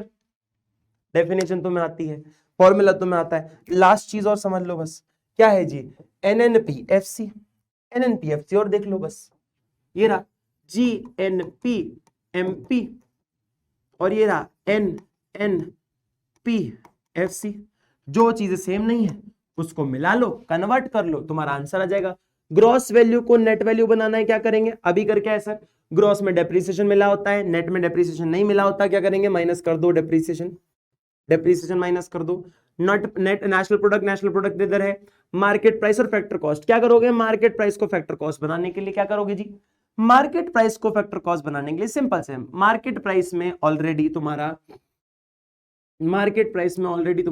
Definition तुम्हें आती है, formula तुम्हें आता है। Last चीज और समझ लो बस, क्या है जी? एनएनपीएफसी और देख लो बस, ये रहा जीएनपीएमपी और ये रहा एनएनपीएफसी। जो चीजें सेम नहीं है उसको मिला लो, कन्वर्ट कर लो, तुम्हारा आंसर आ जाएगा। ग्रॉस वैल्यू को नेट वैल्यू बनाना है, क्या करेंगे? अभी करके है सर, ग्रॉस में डेप्रीसिएशन मिला होता है, नेट में डेप्रीसिएशन नहीं मिला होता, क्या करेंगे? माइनस कर दो डेप्रीसिएशन माइनस कर दो। नेट नेशनल प्रोडक्ट इधर है, मार्केट प्राइस और फैक्टर कॉस्ट। क्या करोगे? मार्केट प्राइस को फैक्टर कॉस्ट बनाने के लिए क्या करोगे जी? मार्केट प्राइस को फैक्टर कॉस्ट बनाने के लिए सिंपल से मार्केट प्राइस में ऑलरेडी तुम्हारा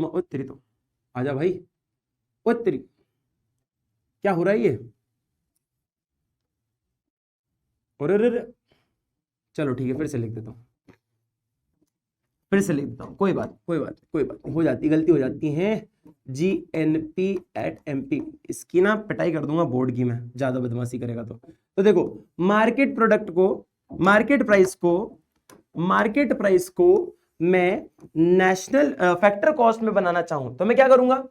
उत्तरी, तो आजा भाई, उत्तरी क्या हो रहा है ये? चलो ठीक है, फिर से लिख देता हूं, कोई बात हो जाती, गलती हो जाती है। GNP@MP, इसकी ना पिटाई कर दूंगा बोर्ड की मैं, ज्यादा बदमाशी करेगा तो देखो मार्केट प्राइस को मैं नेशनल फैक्टर कॉस्ट में बनाना चाहूं तो मैं क्या करूंगा?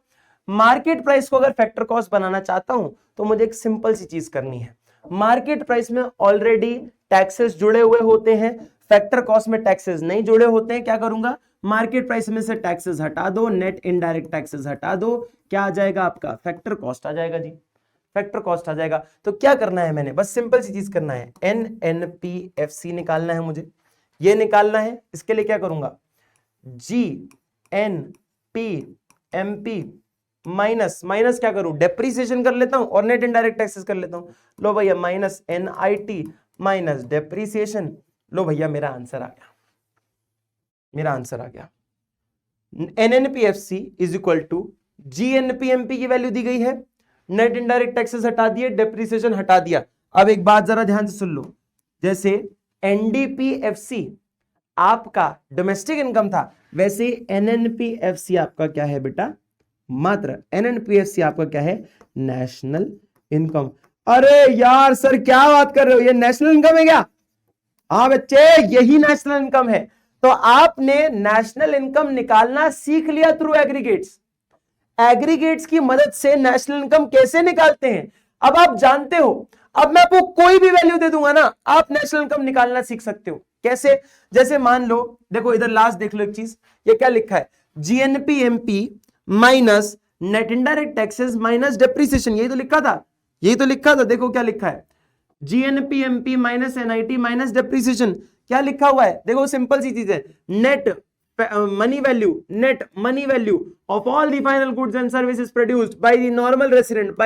मार्केट प्राइस को अगर फैक्टर कॉस्ट बनाना चाहता हूं तो मुझे एक सिंपल सी चीज करनी है। मार्केट प्राइस में ऑलरेडी टैक्सेस जुड़े हुए होते हैं, फैक्टर कॉस्ट में टैक्सेस नहीं जुड़े होते हैं। क्या करूंगा? मार्केट प्राइस में से टैक्सेस हटा दो, नेट इनडायरेक्ट टैक्सेस हटा दो, क्या आ जाएगा आपका? फैक्टर कॉस्ट आ जाएगा जी, फैक्टर कॉस्ट आ जाएगा। तो क्या करना है मैंने? बस सिंपल सी चीज करना है, एनएनपीएफसी निकालना है मुझे, ये निकालना है। इसके लिए क्या करूंगा? जीएनपीएमपी माइनस क्या करूं? डेप्रीसिएशन कर लेता हूं और नेट इनडायरेक्ट टैक्सेस कर लेता हूं। लो भैया माइनस एनआईटी माइनस डेप्रीसिएशन। लो भैया मेरा आंसर आ गया, एनएनपीएफसी इज इक्वल टू जीएनपीएमपी की वैल्यू दी गई है, नेट इनडायरेक्ट टैक्सेस हटा दिए, डेप्रीसिएशन हटा दिया। अब एक बात जरा ध्यान से सुन लो, जैसे एनडीपीएफसी आपका डोमेस्टिक इनकम था, वैसे एनएनपीएफसी आपका क्या है बेटा? मात्र एनएनपीएफसी आपका क्या है? National income. अरे यार सर क्या बात कर रहे हो, ये नेशनल इनकम है क्या? हाँ बच्चे यही नेशनल इनकम है। तो आपने नेशनल इनकम निकालना सीख लिया थ्रू एग्रीगेट्स की मदद से नेशनल इनकम कैसे निकालते हैं अब आप जानते हो। अब मैं आपको कोई भी वैल्यू दे दूंगा ना, आप नेशनल इनकम निकालना सीख सकते हो। कैसे? जैसे मान लो, देखो इधर लास्ट देख लो एक चीज, ये क्या लिखा है, GNPMP minus net indirect taxes minus depreciation, यही तो लिखा था, यही तो लिखा था। देखो क्या लिखा है, GNPMP minus NIT minus depreciation, क्या लिखा हुआ है, देखो सिंपल सी चीज है, net money value, net money value of all the final goods and services produced by the normal resident,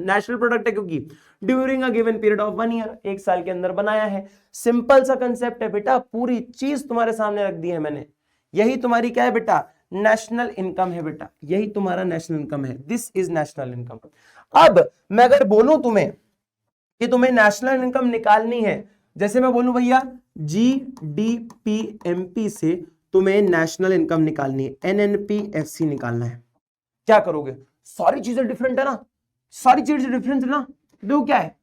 national product है क्योंकि during a given period of 1 year, एक साल के अंदर बनाया है। सिंपल सा कंसेप्ट है बेटा, पूरी चीज तुम्हारे सामने रख दी है मैंने। यही तुम्हारी क्या है बेटा, नेशनल इनकम है बेटा, यही तुम्हारा नेशनल इनकम है, दिस इज नेशनल इनकम। अब मैं अगर बोलूं तुम्हें कि तुम्हें नेशनल इनकम निकालनी है, जैसे मैं बोलूं भैया जीडीपीएमपी से तुम्हें नेशनल इनकम निकालनी है, एनएनपीएफसी निकालना है, क्या करोगे? सारी चीजें डिफरेंट है ना, सारी चीजें डिफरेंट है ना। देखो क्या है,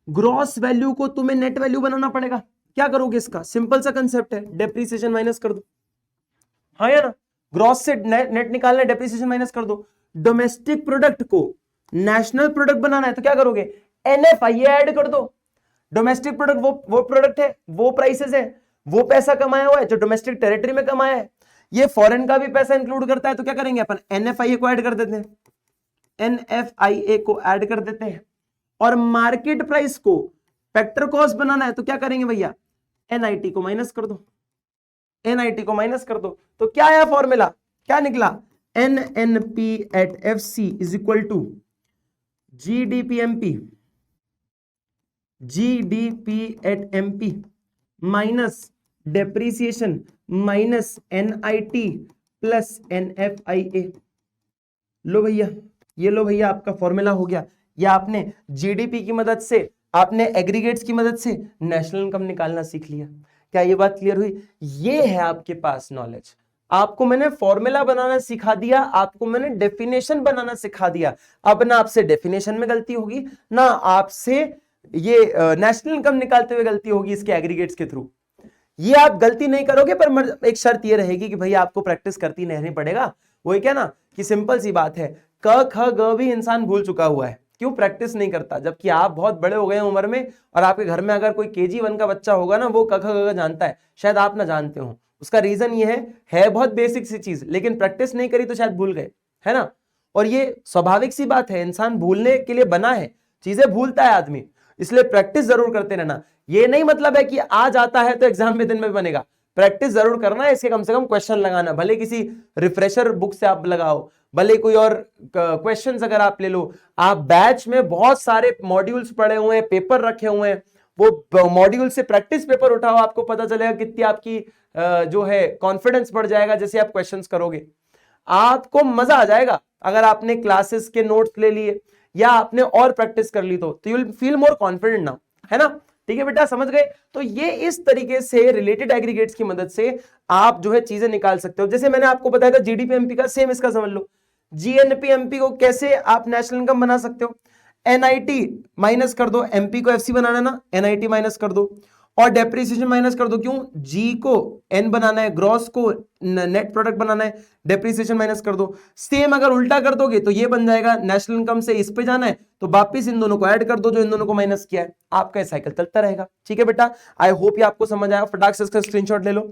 ग्रॉस वैल्यू को तुम्हें नेट वैल्यू बनाना पड़ेगा, क्या करोगे इसका? सिंपल सा कंसेप्ट है, डेप्रिसिएशन माइनस कर दो, हाँ या ना, ग्रॉस से नेट निकालना है, डेप्रिसिएशन माइनस कर दो। डोमेस्टिक प्रोडक्ट को नेशनल प्रोडक्ट बनाना है तो क्या करोगे, एनएफआई ऐड कर दो। डोमेस्टिक प्रोडक्ट वो प्रोडक्ट है, वो प्राइसेस है, वो पैसा कमाया हुआ है जो डोमेस्टिक टेरिटरी में कमाया है, ये फॉरेन का भी पैसा इंक्लूड करता है, तो क्या करेंगे अपन, एनएफआईए को ऐड कर देते हैं, एनएफआईए को ऐड कर देते हैं। और मार्केट प्राइस को फैक्टर कॉस्ट बनाना है तो क्या करेंगे भैया, एनआईटी को माइनस कर दो, एनआईटी को माइनस कर दो। तो क्या आया फॉर्मूला, क्या निकला, NNP at FC is equal to GDPMP, GDP at MP minus depreciation minus NIT plus NFIA. लो भैया, ये लो भैया आपका फॉर्मूला हो गया। या आपने जीडीपी की मदद से, आपने एग्रीगेट्स की मदद से नेशनल इनकम निकालना सीख लिया। क्या ये बात क्लियर हुई? ये है आपके पास नॉलेज। आपको मैंने फॉर्मूला बनाना सिखा दिया, आपको मैंने डेफिनेशन बनाना सिखा दिया। अब ना आपसे डेफिनेशन में गलती होगी, ना आपसे ये नेशनल इनकम निकालते हुए गलती होगी इसके एग्रीगेट्स के थ्रू। ये आप गलती नहीं करोगे, पर एक शर्त ये रहेगी कि भैया आपको प्रैक्टिस करती रहनी पड़ेगा। वही क्या ना कि सिंपल सी बात है, क ख ग भी इंसान भूल चुका हुआ है, क्यों? प्रैक्टिस नहीं करता। जबकि आप बहुत बड़े हो गए हैं उम्र में, और आपके घर में अगर कोई KG1 का बच्चा होगा ना, वो क ख ग जानता है, शायद आप ना जानते हो। उसका रीजन ये है बहुत बेसिक सी चीज, लेकिन प्रैक्टिस नहीं करी तो शायद भूल गए, है ना। और ये स्वाभाविक सी बात है, इंसान भूलने के लिए बना है, चीजें भूलता है आदमी, इसलिए प्रैक्टिस जरूर करते रहना। ये नहीं मतलब है कि आज आता है तो एग्जाम में दिन में बनेगा, प्रैक्टिस जरूर करना है, इसके कम से कम क्वेश्चन लगाना, भले किसी रिफ्रेशर बुक से आप लगाओ, भले कोई और क्वेश्चंस अगर आप ले लो। आप बैच में बहुत सारे मॉड्यूल्स पढ़े हुए हैं, पेपर रखे हुए हैं, वो मॉड्यूल से प्रैक्टिस पेपर उठाओ, आपको पता चलेगा कितनी आपकी जो है कॉन्फिडेंस बढ़ जाएगा जैसे आप क्वेश्चंस करोगे। आपको मजा आ जाएगा अगर आपने क्लासेस के नोट्स ले लिए या आपने और प्रैक्टिस कर ली तो you will feel more confident now, है ना। ठीक है बेटा, समझ गए? तो ये इस तरीके से रिलेटेड एग्रीगेट्स की मदद से आप जो है चीजें निकाल सकते हो। जैसे मैंने आपको बताया था जीडीपीएमपी का, सेम इसका समझ लो। जीएनपीएमपी को कैसे आप नेशनल इनकम बना सकते हो, एनआईटी माइनस कर दो, एमपी को एफसी बनाना है ना, एनआईटी माइनस कर दो, और डेप्रिसिएशन माइनस कर दो। क्यों? जी को एन बनाना है, ग्रॉस को नेट प्रोडक्ट बनाना है, डेप्रिसिएशन माइनस कर दो। सेम अगर उल्टा कर दोगे तो ये बन जाएगा, नेशनल इनकम से इस पे जाना है तो वापिस इन दोनों को ऐड कर दो जो इन दोनों को माइनस किया है, आपका साइकिल चलता रहेगा। ठीक है बेटा, आई होप ये आपको समझ आया। फटाक से इसका स्क्रीनशॉट ले लो।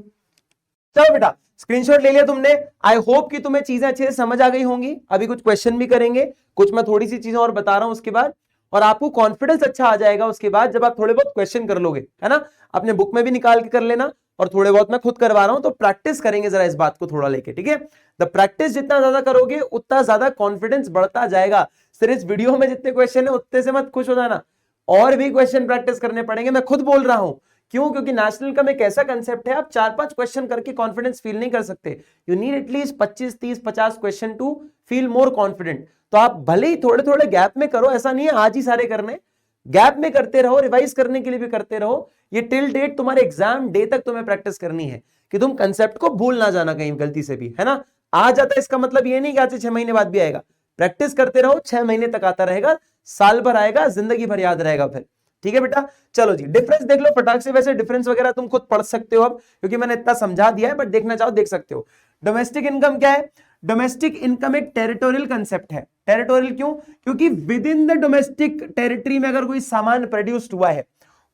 चलो बेटा, स्क्रीनशॉट ले लिया तुमने, आई होप कि तुम्हें चीजें अच्छे से समझ आ गई होंगी। अभी कुछ क्वेश्चन भी करेंगे, कुछ मैं थोड़ी सी चीजें और बता रहा हूं उसके बाद, और आपको कॉन्फिडेंस अच्छा आ जाएगा उसके बाद जब आप थोड़े बहुत क्वेश्चन कर लोगे, है ना। अपने बुक में भी निकाल के कर लेना, और थोड़े बहुत मैं खुद करवा रहा हूं, तो प्रैक्टिस करेंगे जरा इस बात को थोड़ा लेके, ठीक है। द प्रैक्टिस जितना ज्यादा करोगे उतना ज्यादा कॉन्फिडेंस बढ़ता जाएगा। सिर्फ इस वीडियो में जितने क्वेश्चन है उतने से मत खुश हो जाना, और भी क्वेश्चन प्रैक्टिस करने पड़ेंगे। मैं खुद बोल रहा हूं, क्यों? क्योंकि नेशनल इनकम एक ऐसा कंसेप्ट है, आप 4-5 क्वेश्चन करके कॉन्फिडेंस फील नहीं कर सकते। You need at least 25, 30, 50 question to feel more confident. तो आप भले ही थोड़े थोड़े गैप में करो, ऐसा नहीं है आज ही सारे करने, गैप में करते रहो, रिवाइज करने के लिए भी करते रहो। ये टिल डेट तुम्हारे एग्जाम डे तक तुम्हें प्रैक्टिस करनी है कि तुम कंसेप्ट को भूल ना जाना कहीं गलती से भी, है ना। आ जाता है इसका मतलब ये नहीं कि आज से 6 महीने बाद भी आएगा, प्रैक्टिस करते रहो, 6 महीने तक आता रहेगा, साल भर आएगा, जिंदगी भर याद रहेगा फिर। ठीक है बेटा, चलो जी डिफरेंस देख लो फटाक से। वैसे डिफरेंस वगैरह तुम खुद पढ़ सकते हो अब, क्योंकि मैंने इतना समझा दिया है, बट देखना चाहो देख सकते हो। डोमेस्टिक इनकम क्या है? डोमेस्टिक इनकम एक टेरिटोरियल कंसेप्ट है। टेरिटोरियल क्यों? क्योंकि with in the domestic territory में अगर कोई सामान प्रोड्यूस्ड हुआ है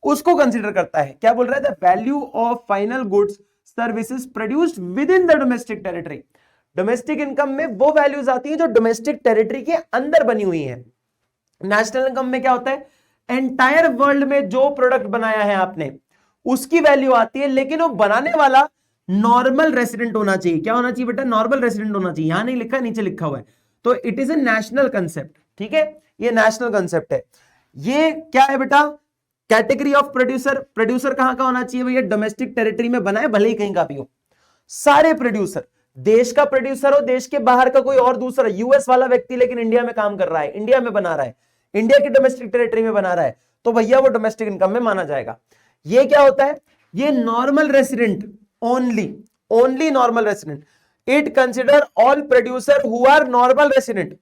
उसको कंसीडर करता है। क्या बोल रहा है? The value of final goods services produced with in the domestic territory. Domestic income में वो वैल्यूज आती हैं जो डोमेस्टिक टेरिटरी के अंदर बनी हुई है। नेशनल इनकम में क्या होता है? एंटायर वर्ल्ड में जो प्रोडक्ट बनाया है आपने उसकी वैल्यू आती है, लेकिन वो बनाने वाला नॉर्मल रेसिडेंट होना चाहिए। क्या होना चाहिए बेटा? नॉर्मल रेसिडेंट होना चाहिए। यहां नहीं लिखा, नीचे लिखा हुआ है। तो it is a national concept. ठीक है, ये नेशनल कंसेप्ट है। ये क्या है बेटा? Category of producer. प्रोड्यूसर कहां का होना चाहिए भैया? डोमेस्टिक टेरिटरी में बनाए, भले ही कहीं का भी हो। सारे प्रोड्यूसर, देश का प्रोड्यूसर हो, देश के बाहर का कोई और दूसरा यूएस वाला व्यक्ति लेकिन इंडिया में काम कर रहा है, इंडिया में बना रहा है, इंडिया की डोमेस्टिक टेरिटरी में बना रहा है, तो भैया वो डोमेस्टिक इनकम में माना जाएगा। ये क्या होता है? ये normal resident only normal resident. It consider all producer who are normal resident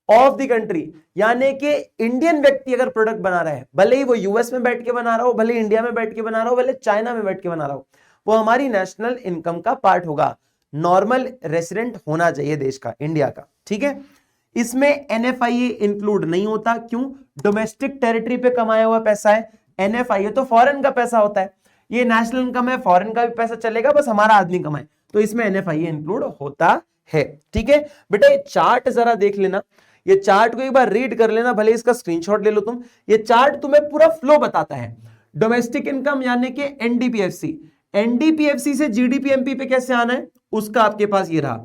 of the country. यानी कि इंडियन व्यक्ति अगर प्रोडक्ट बना रहा है, भले ही वो यूएस में बैठ के बना रहा हो, भले इंडिया में बैठ के बना रहा हो, भले चाइना में बैठ के बना रहा हो, वो हमारी नेशनल इनकम का पार्ट होगा। नॉर्मल रेसिडेंट होना चाहिए देश का, इंडिया का। ठीक है, इसमें एनएफआईए इंक्लूड नहीं होता। क्यों? डोमेस्टिक टेरिटरी पे कमाया हुआ पैसा है। एनएफआईए तो फॉरेन का पैसा होता है, ये नेशनल इनकम है, फॉरेन का भी पैसा चलेगा, बस हमारा आदमी कमाए, तो इसमें एनएफआईए इंक्लूड होता है। ठीक है बेटा, ये चार्ट जरा देख लेना, ये चार्ट को एक बार रीड कर लेना, भले इसका स्क्रीनशॉट ले लो तुम। ये चार्ट तुम्हें पूरा फ्लो बताता है। डोमेस्टिक इनकम यानी कि एनडीपीएफसी, एनडीपीएफसी से जीडीपीएमपी पे कैसे आना है उसका आपके पास ये रहा।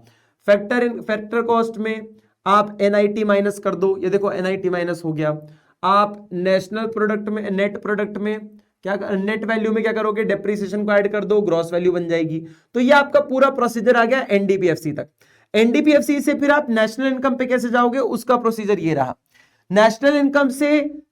फैक्टर कॉस्ट में आप एनआईटी माइनस कर दो, ये देखो एनआईटी माइनस हो गया। आप नेशनल प्रोडक्ट में, नेट प्रोडक्ट में क्या, नेट वैल्यू में क्या करोगे? डेप्रिसिएशन को ऐड कर दो, ग्रॉस वैल्यू बन जाएगी। तो ये आपका पूरा प्रोसीजर आ गया एनडीपीएफसी तक। एनडीपीएफसी से फिर आप नेशनल इनकम पे कैसे जाओगे, उसका प्रोसीजर ये रहा। नेशनल इनकम से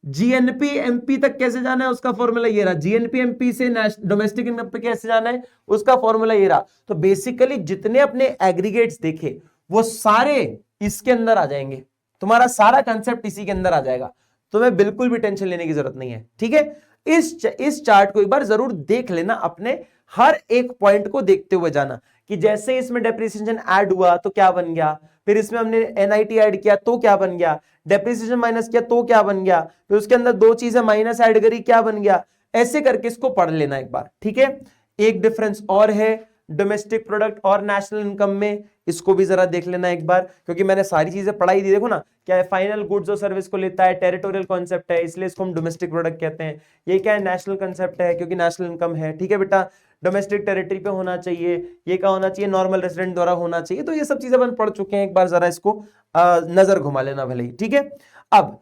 जीएनपी एमपी तक कैसे जाना है, उसका फॉर्मूला ये रहा। जीएनपी एमपी से डोमेस्टिक इनकम पे कैसे जाना है, उसका फॉर्मूला ये रहा। तो बेसिकली जितने अपने एग्रीगेट्स देखे वो सारे इसके अंदर आ जाएंगे, तुम्हारा सारा कंसेप्ट इसी के अंदर आ जाएगा। तुम्हें बिल्कुल भी टेंशन लेने की जरूरत नहीं है। ठीक है, इस चार्ट को एक बार जरूर देख लेना, अपने हर एक पॉइंट को देखते हुए जाना कि जैसे इसमें डेप्रिसिएशन ऐड हुआ तो क्या बन गया, फिर इसमें हमने एनआईटी ऐड किया तो क्या बन गया, डेप्रिसिएशन माइनस किया तो क्या बन गया, फिर उसके अंदर दो चीजें माइनस ऐड करी क्या बन गया। ऐसे करके इसको पढ़ लेना एक बार। ठीक है, एक डिफरेंस और है डोमेस्टिक प्रोडक्ट और नेशनल इनकम में, इसको भी जरा देख लेना एक बार, क्योंकि मैंने सारी चीजें पढ़ाई दी। देखो ना, क्या है? फाइनल गुड्स और सर्विस को लेता है, टेरिटोरियल कॉन्सेप्ट है, इसलिए इसको हम डोमेस्टिक प्रोडक्ट कहते हैं। ये क्या है? नेशनल कंसेप्ट है, क्योंकि नेशनल इनकम है। ठीक है बेटा, डोमेस्टिक टेरिटरी पे होना चाहिए, ये क्या होना चाहिए? नॉर्मल रेसिडेंट द्वारा होना चाहिए। तो ये सब चीजें अपन पढ़ चुके हैं, एक बार जरा इसको नजर घुमा लेना भले ही। ठीक है, अब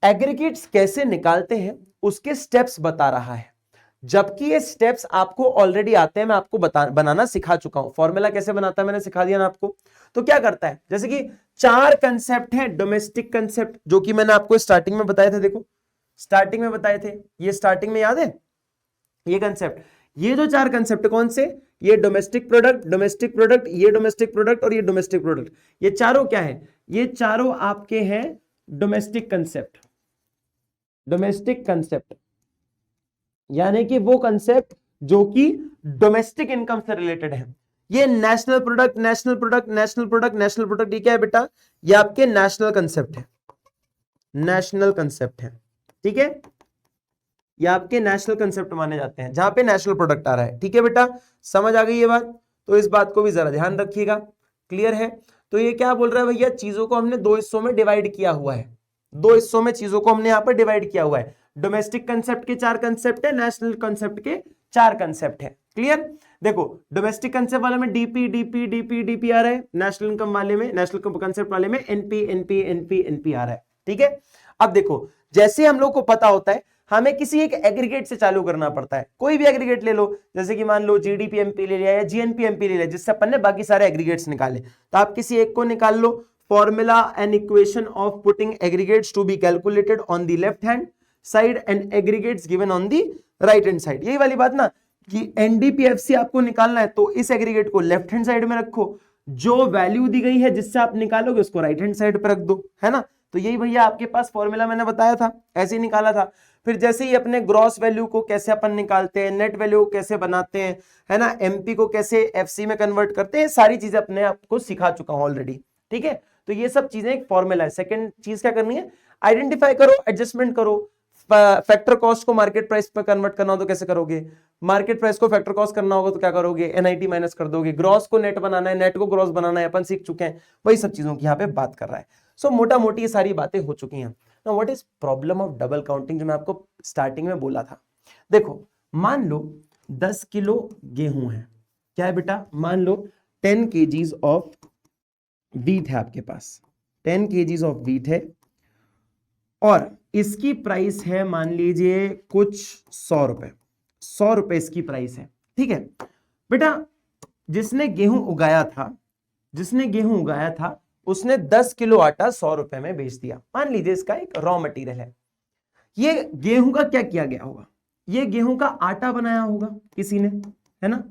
एग्रीगेट्स कैसे निकालते हैं उसके स्टेप्स बता रहा है, जबकि ये स्टेप्स आपको ऑलरेडी आते हैं, मैं आपको बनाना सिखा चुका हूं। फॉर्मूला कैसे बनाता है मैंने सिखा दिया ना आपको। तो क्या करता है, जैसे कि चार कंसेप्ट हैं डोमेस्टिक कंसेप्ट, जो कि मैंने आपको स्टार्टिंग में बताए थे। देखो स्टार्टिंग में बताए थे, ये स्टार्टिंग में याद है ये कंसेप्ट। ये जो चार कंसेप्ट कौन से? ये डोमेस्टिक प्रोडक्ट, डोमेस्टिक प्रोडक्ट, ये डोमेस्टिक प्रोडक्ट और ये डोमेस्टिक प्रोडक्ट। ये चारों क्या है? ये चारों आपके हैं डोमेस्टिक कंसेप्ट। डोमेस्टिक कंसेप्ट यानी कि वो कंसेप्ट जो कि डोमेस्टिक इनकम से रिलेटेड है। ये national product, national product, national product, national product, ये क्या है बेटा? ये आपके नेशनल कंसेप्ट है, नेशनल कंसेप्ट है। ठीक है, ये आपके नेशनल कंसेप्ट माने जाते हैं जहां पे नेशनल प्रोडक्ट आ रहा है। ठीक है बेटा, समझ आ गई ये बात? तो इस बात को भी जरा ध्यान रखिएगा। क्लियर है? तो ये क्या बोल रहा है भैया? चीजों को हमने दो हिस्सों में डिवाइड किया हुआ है, दो हिस्सों में चीजों को हमने यहां पर डिवाइड किया हुआ है। डोमेस्टिक कंसेप्ट के चार कंसेप्ट है, नेशनल कंसेप्ट के चार कंसेप्ट है। क्लियर? देखो डोमेस्टिक कंसेप्ट वाले में डीपी डीपी डीपी डीपी आ रहा है, नेशनल इनकम वाले में, नेशनल कंसेप्ट वाले में एनपी एनपी एनपी एनपी आ रहा है। ठीक है, अब देखो जैसे हम लोग को पता होता है हमें किसी एक एग्रीगेट से चालू करना पड़ता है। कोई भी एग्रीगेट ले लो, जैसे कि मान लो जीडीपीएमपी ले लिया या जीएनपीएमपी ले लिया, जिससे अपन ने बाकी सारे एग्रीगेट्स निकाले। तो आप किसी एक को निकाल लो। Formula and equation of putting aggregates to be calculated on the left hand side and aggregates given on the right hand side. यही वाली बात ना कि एनडीपीएफसी आपको निकालना है तो इस एग्रीगेट को लेफ्ट हैंड साइड में रखो, जो वैल्यू दी गई है जिससे आप निकालोगे उसको राइट हैंड साइड पर रख दो, है ना। तो यही भैया आपके पास फॉर्मूला मैंने बताया था, ऐसे ही निकाला था। फिर जैसे ही अपने ग्रॉस वैल्यू को कैसे अपन निकालते हैं, नेट वैल्यू को कैसे बनाते हैं, है ना, एमपी को कैसे एफसी में कन्वर्ट करते हैं, सारी चीजें अपने आपको सिखा चुका हूं ऑलरेडी। ठीक है, तो ये सब चीजें एक फॉर्मूला है। सेकंड चीज क्या करनी है, आइडेंटिफाई करो, एडजस्टमेंट करो। फैक्टर कॉस्ट को मार्केट प्राइस पर कन्वर्ट करना हो तो कैसे करोगे, मार्केट प्राइस को फैक्टर कॉस्ट करना होगा तो क्या करोगे, एनआईटी माइनस कर दोगे। ग्रॉस को नेट बनाना है, नेट को ग्रॉस बनाना है, अपन सीख चुके हैं, वही सब चीजों की यहाँ पे बात कर रहा है। सो मोटा मोटी ये सारी बातें हो चुकी हैं। Now what is problem of double counting, जो मैं आपको स्टार्टिंग में बोला था। देखो, मान लो 10 किलो गेहूं है, क्या है बेटा, मान लो 10 kgs ऑफ व्हीट है आपके पास, 10 kgs ऑफ व्हीट है, और इसकी प्राइस है मान लीजिए कुछ 100 रुपए, 100 रुपए इसकी प्राइस है। ठीक है बेटा, जिसने गेहूं उगाया था, जिसने गेहूं उगाया था, उसने 10 किलो आटा 100 रुपए में बेच दिया। मान लीजिए इसका एक रॉ मटेरियल है। ये गेहूं का क्या किया गया होगा, ये गेहूं का आटा बनाया होगा किसी ने, है ना।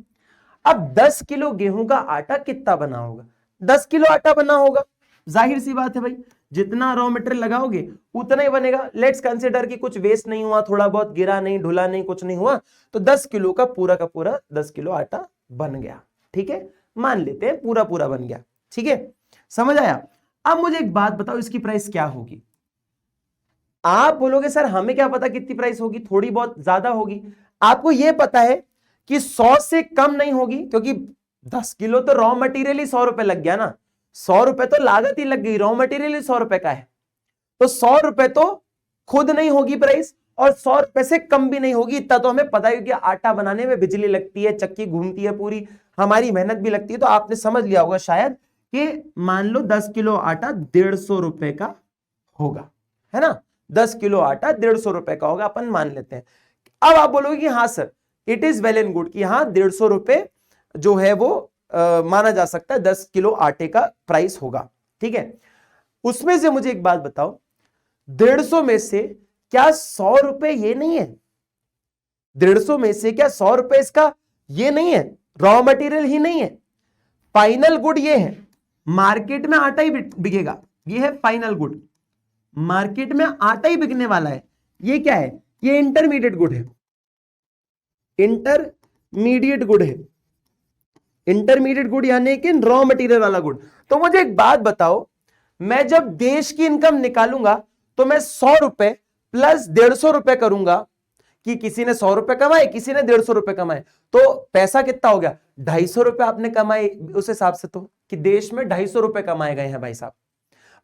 अब 10 किलो गेहूं का आटा कितना बना होगा, 10 किलो आटा बना होगा, जाहिर सी बात है भाई, जितना रॉ मटेरियल लगाओगे उतना ही बनेगा। लेट्स कंसीडर कि कुछ वेस्ट नहीं हुआ, थोड़ा बहुत गिरा नहीं, ढुला नहीं, कुछ नहीं हुआ, तो 10 किलो का पूरा 10 किलो आटा बन गया। ठीक है, मान लेते हैं पूरा बन गया। ठीक है, समझ आया। अब मुझे एक बात बताओ, इसकी प्राइस क्या होगी। आप बोलोगे सर हमें क्या पता कितनी प्राइस होगी, थोड़ी बहुत ज्यादा होगी। आपको यह पता है कि 100 से कम नहीं होगी, क्योंकि 10 किलो तो रॉ मटेरियल ही 100 रुपए लग गया ना, 100 रुपए तो लागत ही लग गई, रॉ मटेरियल ही 100 रुपए का है, तो 100 रुपए तो खुद नहीं होगी प्राइस, और 100 रुपए से कम भी नहीं होगी। इतना तो हमें पता है कि आटा बनाने में बिजली लगती है, चक्की घूमती है पूरी, हमारी मेहनत भी लगती है। तो आपने समझ लिया होगा शायद कि मान लो 10 किलो आटा 150 रुपए का होगा, है ना, 10 किलो आटा 150 रुपए का होगा, अपन मान लेते हैं। अब आप बोलोगे कि हाँ sir it is well and good, कि हाँ 150 रुपए जो है वो माना जा सकता है, 10 किलो आटे का प्राइस होगा। ठीक है, उसमें से मुझे एक बात बताओ, 150 में से क्या 100 रुपए ये नहीं है, 150 में से क्या 100 रुपए इसका ये नहीं है, रॉ मटेरियल ही नहीं है, फाइनल गुड ये है, मार्केट में आटा ही बिकेगा, ये है फाइनल गुड, मार्केट में आटा ही बिकने वाला है। ये क्या है, ये इंटरमीडिएट गुड है, इंटरमीडिएट गुड है, इंटरमीडिएट गुड यानी कि रॉ मटेरियल वाला गुड। तो मुझे एक बात बताओ, मैं जब देश की इनकम निकालूंगा तो मैं 100 रुपए प्लस 150 रुपए करूंगा, कि किसी ने 100 रुपए कमाए, किसी ने 150 रुपए कमाए, तो पैसा कितना हो गया, 250 रुपए आपने कमाए उस हिसाब से, तो कि देश में 250 रुपए कमाए गए हैं भाई साहब।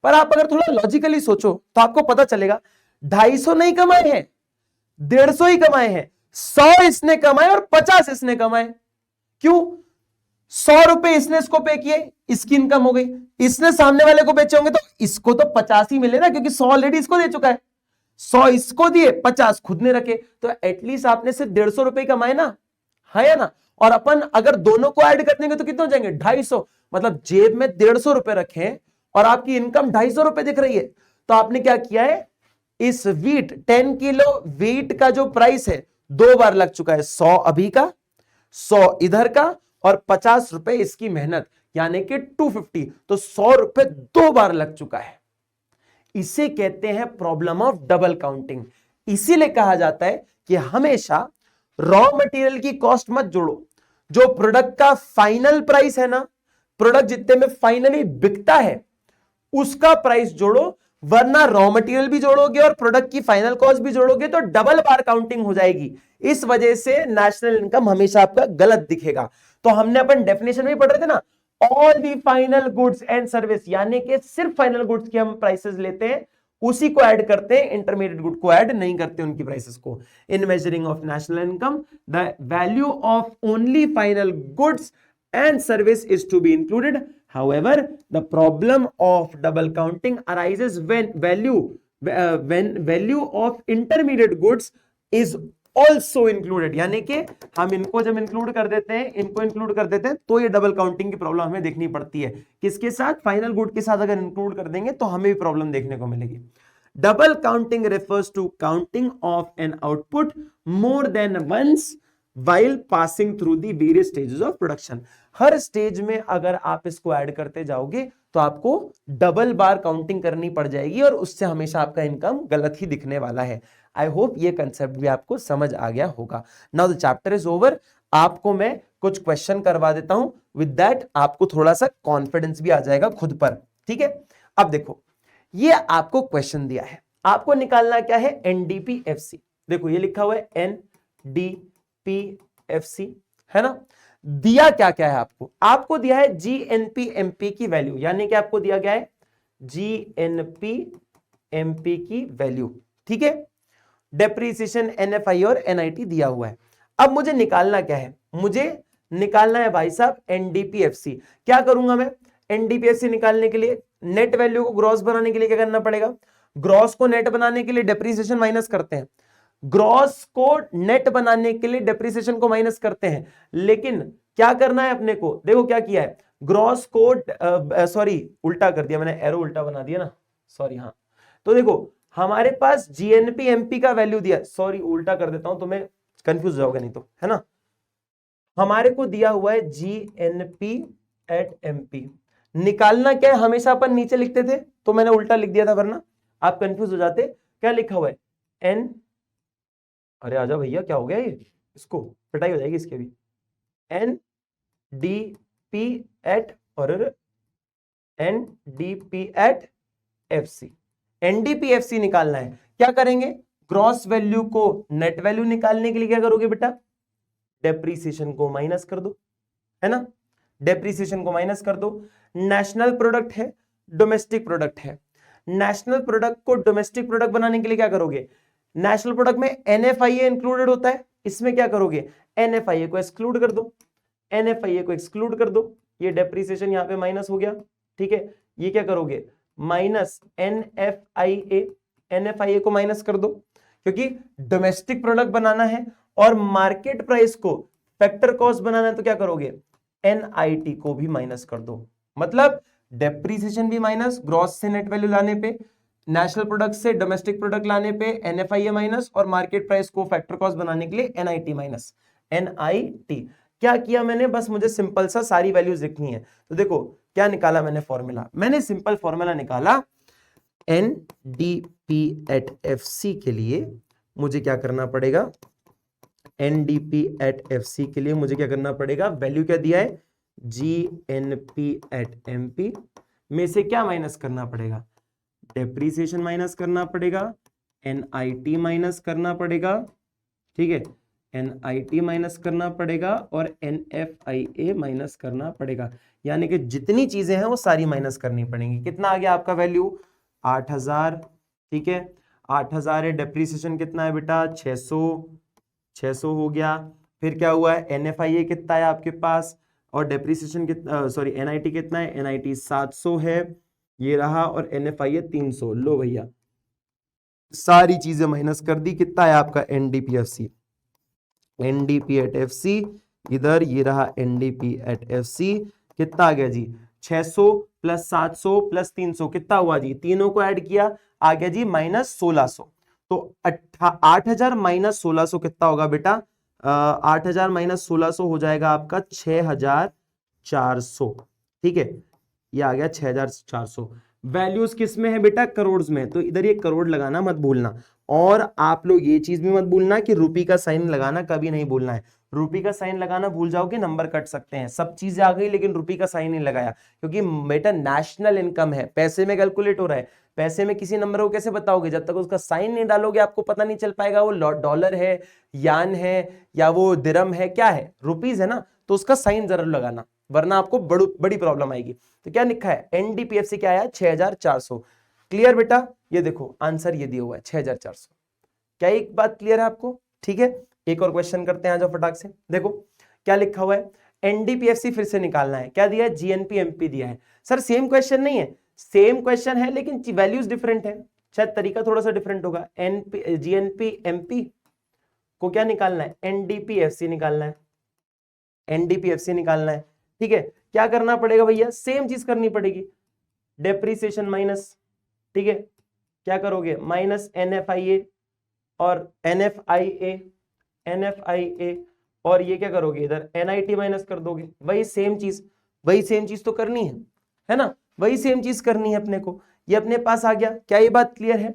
पर आप अगर थोड़ा लॉजिकली सोचो तो आपको पता चलेगा 250 नहीं कमाए हैं, 150 ही कमाए हैं, 100 इसने कमाए और 50 इसने कमाए। क्यों, 100 रुपए इसने इसको पे किए, इसकी इनकम हो गई, इसने सामने वाले को बेचे होंगे तो इसको तो 50 ही मिले ना, क्योंकि 100 ऑलरेडी इसको दे चुका है, 100 इसको दिए, 50 खुद ने रखे, तो एटलीस्ट आपने सिर्फ 150 रुपए कमाए ना, है या ना। और अपन अगर दोनों को ऐड कर देंगे तो कितने हो जाएंगे, 250, मतलब जेब में 150 रुपए रखे और आपकी इनकम 250 रुपए दिख रही है। तो आपने क्या किया है, इस व्हीट 10 किलो व्हीट का जो प्राइस है 2 बार लग चुका है, 100 अभी का, 100 इधर का, और 50 रुपए इसकी मेहनत, यानी कि 250, तो 100 रुपए 2 बार लग चुका है। इसे कहते हैं प्रॉब्लम ऑफ डबल काउंटिंग। इसीलिए कहा जाता है कि हमेशा रॉ मटेरियल की कॉस्ट मत जोड़ो, जो प्रोडक्ट का फाइनल प्राइस है ना, प्रोडक्ट जितने में फाइनली बिकता है उसका प्राइस जोड़ो, वरना रॉ मटेरियल भी जोड़ोगे और प्रोडक्ट की फाइनल कॉस्ट भी जोड़ोगे तो डबल बार काउंटिंग हो जाएगी। इस वजह से नेशनल इनकम हमेशा आपका गलत दिखेगा। तो हमने अपन डेफिनेशन में पढ़ रहे थे ना, all the final goods and service, यानी कि सिर्फ फाइनल गुड्स की हम प्राइसेस लेते हैं, उसी को ऐड करते हैं, इंटरमीडिएट गुड को ऐड नहीं करते उनकी प्राइसेस को। इन measuring of national income the value of only final goods and service is to be included. However, the problem of double counting arises when value of intermediate goods is also included. यानी कि हम इनको जब include कर देते हैं, इनको include कर देते हैं, तो ये डबल काउंटिंग की प्रॉब्लम हमें देखनी पड़ती है। किसके साथ, फाइनल गुड के साथ अगर इंक्लूड कर देंगे तो हमें भी प्रॉब्लम देखने को मिलेगी। Double counting refers to counting of an output more than once while passing through the various stages of production। Her stage में अगर आप इसको ऐड करते जाओगे तो आपको डबल बार काउंटिंग करनी पड़ जाएगी और उससे हमेशा आपका इनकम गलत ही दिखने वाला है। आई होप ये कंसेप्ट भी आपको समझ आ गया होगा। Now the chapter is over. आपको मैं कुछ क्वेश्चन करवा देता हूं, विद दैट आपको थोड़ा सा कॉन्फिडेंस भी आ जाएगा खुद पर। ठीक है, अब देखो ये आपको क्वेश्चन दिया है, आपको निकालना क्या है, एनडीपीएफसी। देखो ये लिखा हुआ है एनडीपीएफसी, है ना। दिया क्या क्या है आपको, आपको दिया है जीएनपीएमपी की वैल्यू, यानी कि आपको दिया गया है जीएनपीएमपी की वैल्यू। ठीक है, डेप्रीसिएशन एनएफआई और एनआईटी दिया हुआ है। अब मुझे निकालना क्या है, मुझे निकालना है भाई साहब एनडीपीएफसी। क्या करूंगा मैं, एनडीपीएफसी निकालने के लिए नेट वैल्यू को ग्रॉस बनाने के लिए क्या करना पड़ेगा, ग्रॉस को नेट बनाने के लिए डेप्रीसिएशन माइनस करते हैं, ग्रॉस को नेट बनाने के लिए डेप्रीसिएशन को माइनस करते हैं। लेकिन क्या करना है अपने को, देखो क्या किया है, ग्रॉस को सॉरी उल्टा कर दिया मैंने, एरो उल्टा बना दिया ना, सॉरी। हाँ तो देखो हमारे पास जीएनपीएमपी का वैल्यू दिया, सॉरी उल्टा कर देता हूं तो मैं कंफ्यूज हो जाओगे नहीं तो, है ना। हमारे को दिया हुआ है जीएनपी एट एमपी, निकालना क्या है, हमेशा अपन नीचे लिखते थे तो मैंने उल्टा लिख दिया था वरना आप कंफ्यूज हो जाते। क्या लिखा हुआ है एन, अरे आजा भैया क्या हो गया ये, इसको पिटाई हो जाएगी इसके भी, एन डी पी एट और N D P at F C. NDPFC निकालना है, क्या करेंगे, ग्रॉस वैल्यू को नेट वैल्यू निकालने के लिए क्या करोगे बेटा, डेप्रीसिएशन को माइनस कर दो, है ना, डेप्रीसिएशन को माइनस कर दो। नेशनल प्रोडक्ट है, डोमेस्टिक प्रोडक्ट है, नेशनल प्रोडक्ट को डोमेस्टिक प्रोडक्ट बनाने के लिए क्या करोगे, नेशनल प्रोडक्ट में एनएफआईए इंक्लूडेड होता है, इसमें क्या करोगे, एनएफआईए को एक्सक्लूड कर दो, एनएफआईए को एक्सक्लूड कर दो, ये डेप्रीसिएशन यहां पे माइनस हो गया। ठीक है, ये क्या करोगे, माइनस एनएफआईए, एनएफआईए को माइनस कर दो, क्योंकि डोमेस्टिक प्रोडक्ट बनाना है और मार्केट प्राइस को फैक्टर कॉस्ट बनाना है, तो क्या करोगे, एनआईटी को भी माइनस कर दो। मतलब डेप्रीसिएशन भी माइनस, ग्रॉस से नेट वैल्यू लाने पे, नेशनल प्रोडक्ट से डोमेस्टिक प्रोडक्ट लाने पे एनएफआईए माइनस, और मार्केट प्राइस को फैक्टर कॉस्ट बनाने के लिए एनआईटी माइनस, एनआईटी। क्या किया मैंने, बस मुझे सिंपल सा सारी वैल्यूज लिखनी है। तो देखो क्या निकाला मैंने फॉर्मूला, मैंने सिंपल फॉर्मूला निकाला, एनडीपी एट एफसी के लिए मुझे क्या करना पड़ेगा, एनडीपी एट एफसी के लिए मुझे क्या करना पड़ेगा, वैल्यू क्या दिया है, जीएनपी एट एमपी में से क्या माइनस करना पड़ेगा, डेप्रीसिएशन माइनस करना पड़ेगा, एनआईटी माइनस करना पड़ेगा, ठीक है, एनआईटी माइनस करना पड़ेगा और एनएफआईए माइनस करना पड़ेगा। यानी कि जितनी चीजें हैं वो सारी माइनस करनी पड़ेंगी। कितना आ गया आपका वैल्यू, 8000। ठीक है, 8000 है, डेप्रीसिएशन कितना है बेटा, 600 हो गया। फिर क्या हुआ है, एनएफआईए कितना है आपके पास, और डेप्रीसिएशन कितना, सॉरी एनआईटी कितना है, एनआईटी 700 है, ये रहा, और एनएफआईए 300। लो भैया सारी चीजें माइनस कर दी, कितना है आपका एनडीपीएफसी, एनडीपी एट एफसी, इधर ये रहा एनडीपी एट एफसी, कितना आ गया जी, 600 प्लस 700 प्लस 300 कितना हुआ जी, तीनों को ऐड किया, आ गया जी माइनस 1600। तो 8000 माइनस 1600 कितना होगा बेटा, 8000 माइनस 1600 हो जाएगा आपका 6400। ठीक है, ये आ गया 6400। वैल्यूज किस में है बेटा, करोड़ में, तो इधर ये करोड़ लगाना मत भूलना। और आप लोग ये चीज भी मत भूलना कि रुपी का साइन लगाना कभी नहीं भूलना है। रुपी का साइन लगाना भूल जाओगे नंबर कट सकते हैं। सब चीजें आ गई लेकिन रुपी का साइन नहीं लगाया, क्योंकि बेटा नेशनल इनकम है, पैसे में कैलकुलेट हो रहा है। पैसे में किसी नंबर को कैसे बताओगे, जब तक उसका साइन नहीं डालोगे आपको पता नहीं चल पाएगा वो डॉलर है, यान है, या वो दिरम है, क्या है, रुपीज है ना, तो उसका साइन जरूर लगाना, वरना आपको बड़ी प्रॉब्लम आएगी। तो क्या लिखा है, एनडीपीएफसी क्या आया, 6400। क्लियर बेटा, ये देखो आंसर ये दिया हुआ है 6400। क्या एक बात क्लियर है आपको, ठीक है। एक और क्वेश्चन करते हैं जो फटाक से, देखो क्या लिखा हुआ है, एनडीपीएफसी फिर से निकालना है, क्या दिया है, जीएनपीएमपी दिया है। सर सेम क्वेश्चन नहीं है, सेम क्वेश्चन है लेकिन वैल्यूज डिफरेंट है, शायद तरीका थोड़ा सा डिफरेंट होगा। जीएनपीएमपी को क्या निकालना है, एनडीपीएफसी निकालना है, एनडीपीएफसी निकालना है। ठीक है, क्या करना पड़ेगा भैया, सेम चीज करनी पड़ेगी, डेप्रीसिएशन माइनस, ठीक है, क्या करोगे, माइनस एनएफआईए और एनएफआईए और ये क्या करोगे, इधर NIT माइनस कर दोगे। वही सेम चीज तो करनी है ना, वही सेम चीज करनी है अपने को। ये अपने पास आ गया। क्या ये बात क्लियर है?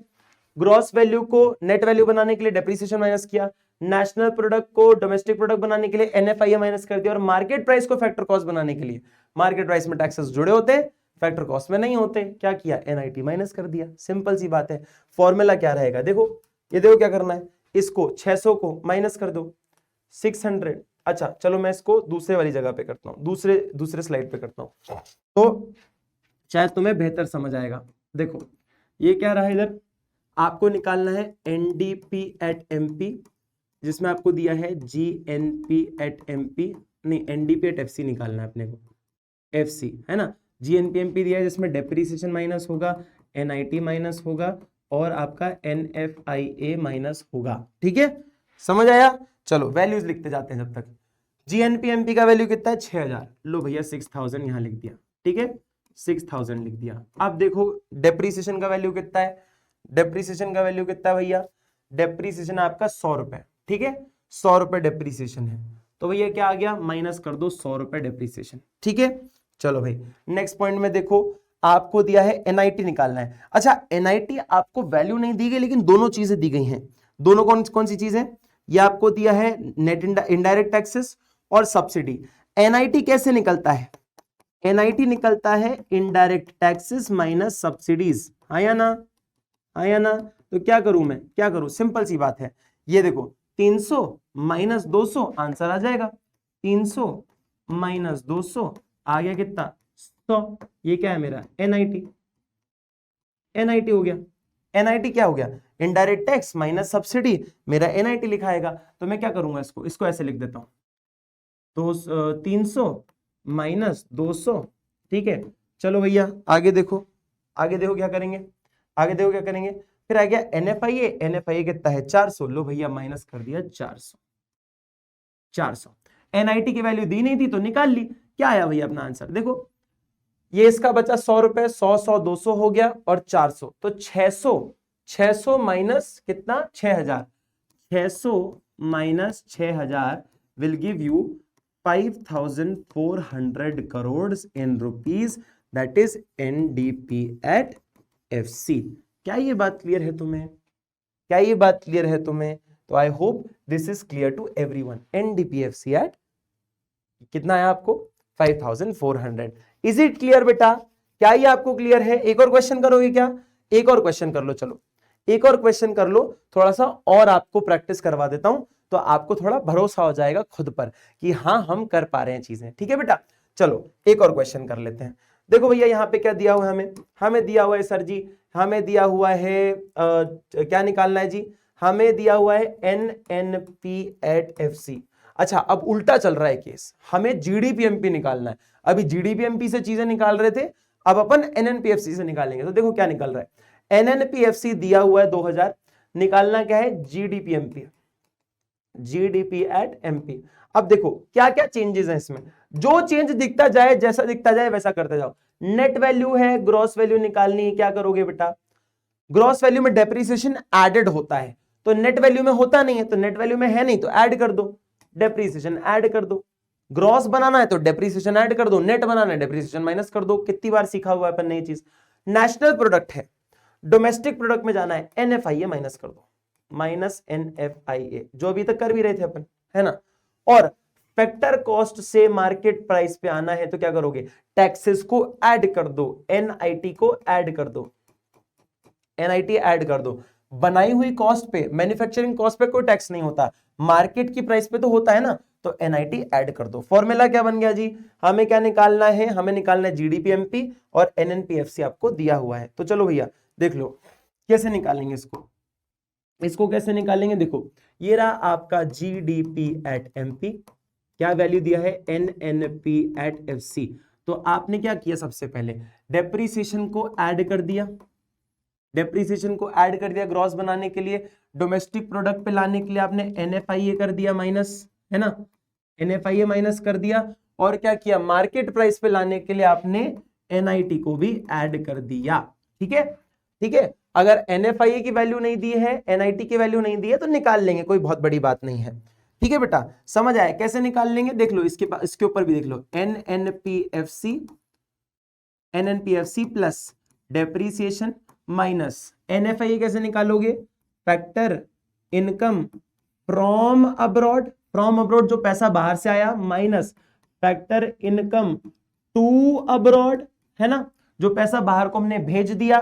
ग्रॉस वैल्यू को नेट वैल्यू बनाने के लिए डेप्रिसिएशन माइनस किया, नेशनल प्रोडक्ट को डोमेस्टिक प्रोडक्ट बनाने के लिए NFIA माइनस कर दिया, और मार्केट प्राइस को फैक्टर कॉस्ट बनाने के लिए, मार्केट प्राइस में टैक्सेस जुड़े होते हैं, फैक्टर कॉस्ट में नहीं होते, क्या किया, NIT माइनस कर दिया। सिंपल सी बात है। फॉर्मूला क्या रहेगा, देखो ये देखो क्या करना है, इसको 600 को माइनस कर दो 600। अच्छा चलो मैं इसको दूसरे वाली जगह पे करता हूं, दूसरे स्लाइड पे करता हूं, तो शायद तुम्हें बेहतर समझ आएगा। देखो ये क्या रहा, इधर आपको निकालना है NDP at MP, जिसमें आपको दिया है GNP at MP, नहीं NDP at FC निकालना है अपने को, FC है ना। GNP MP दिया है जिसमें डेप्रिसिएशन माइनस होगा, NIT माइनस होगा, और आपका NFIA माइनस होगा। ठीक है, समझ आया? चलो वैल्यूज लिखते जाते हैं जब तक। GNP MP का वैल्यू कितना है, 6000। लो भैया 6000 यहां लिख दिया। ठीक है, 6000 लिख दिया। अब देखो डेप्रिसिएशन का वैल्यू कितना है, डेप्रिसिएशन का वैल्यू कितना है भैया, डेप्रिसिएशन आपका 100 रुपए। ठीक है, 100 रुपए डेप्रिसिएशन है, तो भैया क्या आ गया, माइनस कर दो 100 रुपए डेप्रिसिएशन। ठीक है, चलो भाई नेक्स्ट पॉइंट में देखो, आपको दिया है NIT निकालना है। अच्छा NIT आपको वैल्यू नहीं दी गई, लेकिन दोनों चीजें दी गई हैं। दोनों कौन सी चीजें, ये आपको दिया है नेट इनडायरेक्ट टैक्सेस और सब्सिडी। NIT कैसे निकलता है, NIT निकलता है इनडायरेक्ट टैक्सेस माइनस सब्सिडीज। आया ना, आया ना? तो क्या करूं मैं, क्या करूं, सिंपल सी बात है। ये देखो 300 माइनस 200 आंसर आ जाएगा, 300 माइनस 200 आ गया कितना, 100। ये क्या है मेरा NIT, NIT हो गया। NIT क्या हो गया, इनडायरेक्ट टैक्स माइनस सब्सिडी, मेरा NIT लिखाएगा। तो मैं क्या करूंगा, इसको ऐसे लिख देता हूं, तो 300 माइनस 200। ठीक है, चलो भैया आगे देखो, आगे देखो क्या करेंगे, आगे देखो क्या करेंगे। फिर आ गया NFIA कितना है, 400। लो भैया माइनस कर दिया 400। NIT की वैल्यू दी नहीं थी तो निकाल ली। क्या आया भैया अपना आंसर, देखो ये इसका बचा 100 रुपए, 100 200 हो गया और 400, तो 600 माइनस कितना, 6000। 600 minus 6000 will give you 5400 crores in rupees, that is NDP at FC। क्या ये बात क्लियर है तुम्हें, क्या ये बात क्लियर है तुम्हें? तो I hope this is clear to everyone. NDP FC at कितना है आपको, 5400। इज इट क्लियर बेटा, क्या ये आपको क्लियर है? एक और क्वेश्चन करोगे क्या, एक और क्वेश्चन कर लो, चलो एक और क्वेश्चन कर लो, थोड़ा सा और आपको प्रैक्टिस करवा देता हूं, तो आपको थोड़ा भरोसा हो जाएगा खुद पर कि हाँ हम कर पा रहे हैं चीजें। ठीक है बेटा, चलो एक और क्वेश्चन कर लेते हैं। देखो भैया यहाँ पे क्या दिया हुआ है, हमें दिया हुआ है सर जी, हमें दिया हुआ है क्या निकालना है जी, हमें दिया हुआ है NNP at FC। अच्छा अब उल्टा चल रहा है केस, हमें GDP MP निकालना है। अभी GDP MP से चीजें निकाल रहे थे, अब अपन NNP FC से निकालेंगे। तो देखो क्या निकल रहा है, NNP FC दिया हुआ है 2000, निकालना क्या है GDP MP, GDP at MP। अब देखो क्या क्या चेंजेस हैं इसमें, जो चेंज दिखता जाए, जैसा दिखता जाए वैसा करते जाओ। नेट वैल्यू है, ग्रॉस वैल्यू निकालनी है, क्या करोगे बेटा, ग्रॉस वैल्यू में डेप्रिसिएशन एडेड होता है, तो नेट वैल्यू में होता नहीं है, तो नेट वैल्यू में है नहीं तो ऐड कर दो, डेप्रिसिएशन ऐड कर दो। ग्रॉस बनाना है तो डेप्रिसिएशन ऐड कर दो, नेट बनाना है डेप्रिसिएशन माइनस कर दो। कितनी बार सीखा हुआ है अपन नई चीज। नेशनल प्रोडक्ट है, डोमेस्टिक प्रोडक्ट में जाना है, NFIA माइनस कर दो, माइनस NFIA, जो अभी तक कर भी रहे थे अपन, है ना। और फैक्टर कॉस्ट से मार्केट प्राइस पे आना है तो क्या करोगे, टैक्सेस को ऐड कर दो, NIT को ऐड कर दो, NIT ऐड कर दो। बनाई हुई कॉस्ट पे, मैन्युफैक्चरिंग कॉस्ट पे कोई टैक्स नहीं होता, मार्केट की प्राइस पे तो होता है ना, तो NIT ऐड कर दो। फॉर्मूला क्या बन गया जी, हमें क्या निकालना है, हमें निकालना है GDP MP और NNP FC आपको दिया हुआ है। तो चलो भैया देख लो कैसे निकालेंगे इसको कैसे निकालेंगे। देखो ये रहा आपका GDP at MP, क्या वैल्यू दिया है NNP at FC। तो आपने क्या किया, सबसे पहले डेप्रिसिएशन को ऐड कर दिया, डेप्रिसिएशन को ऐड कर दिया ग्रॉस बनाने के लिए। डोमेस्टिक प्रोडक्ट पे लाने के लिए आपने NFIA कर दिया माइनस, है ना, NFIA माइनस कर दिया। और क्या किया, मार्केट प्राइस पे लाने के लिए आपने NIT को भी ऐड कर दिया। ठीक है, ठीक है। अगर NFIA की वैल्यू नहीं दी है, NIT की वैल्यू नहीं दी है तो निकाल लेंगे, कोई बहुत बड़ी बात नहीं है। ठीक है बेटा, समझ आया कैसे निकाल लेंगे, देख लो इसके ऊपर भी देख लो, एनएनपीएफसी प्लस डेप्रीसिएशन माइनस एनएफआई कैसे निकालोगे, फैक्टर इनकम फ्रॉम अब्रॉड जो पैसा बाहर से आया, minus factor income to abroad, है ना, जो पैसा बाहर को हमने भेज दिया।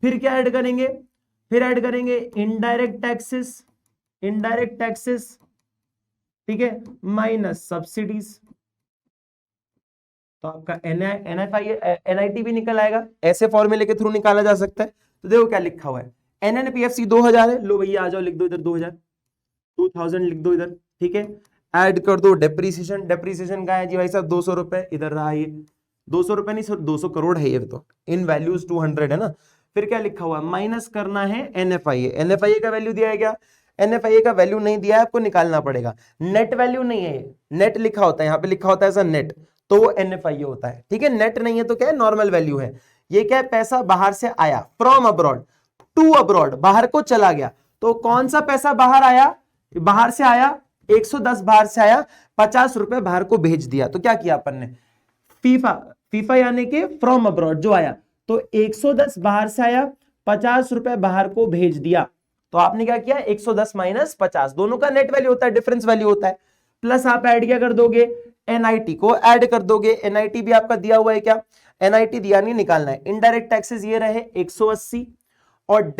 फिर क्या ऐड करेंगे, फिर ऐड करेंगे इनडायरेक्ट टैक्सेस, ठीक है, माइनस सब्सिडीज। तो आपका एनआईटी भी निकल आएगा, ऐसे फॉर्मूले के थ्रू निकाला जा सकता है। तो देखो क्या लिखा हुआ है, एनएनपीएफसी 2000 है, लो भैया आ जाओ लिख दो इधर 2000 लिख दो इधर, ठीक है, ऐड कर दो डेप्रीसिएशन का है जी भाई साहब 200 रुपए, इधर रहा ये 200 रुपए नहीं सर 200 करोड़ है ये तो, इन वैल्यूज 200 है ना। फिर क्या लिखा हुआ, माइनस करना है एनएफआईए का वैल्यू दिया है क्या, एनएफआईए का वैल्यू नहीं दिया है, आपको निकालना पड़ेगा। नेट वैल्यू नहीं है, नेट लिखा होता है, यहाँ पे लिखा होता है ऐसा नेट, तो वो एनएफआईए होता है, ठीक है। नेट नहीं है तो क्या है, नॉर्मल वैल्यू है। ये क्या है, पैसा बाहर से आया, फ्रॉम अब्रॉड टू अब्रॉड, बाहर को चला गया। तो कौन सा पैसा बाहर आया, बाहर से आया 110, बाहर से आया 50 रुपए बाहर को भेज दिया। तो क्या किया अपन ने, फीफा यानी कि फ्रॉम अब्रॉड जो आया, तो 110 बाहर से आया, 50 रुपए बाहर को भेज दिया। तो आपने क्या किया, 110 माइनस 50, दोनों का नेट वैल्यू होता है, डिफरेंस वैल्यू होता है। प्लस आप ऐड क्या कर दोगे, एनआईटी को ऐड कर दोगे, एनआईटी भी आपका दिया हुआ है क्या, एनआईटी दिया नहीं, निकालना है। इनडायरेक्ट टैक्सेस ये रहे 180 और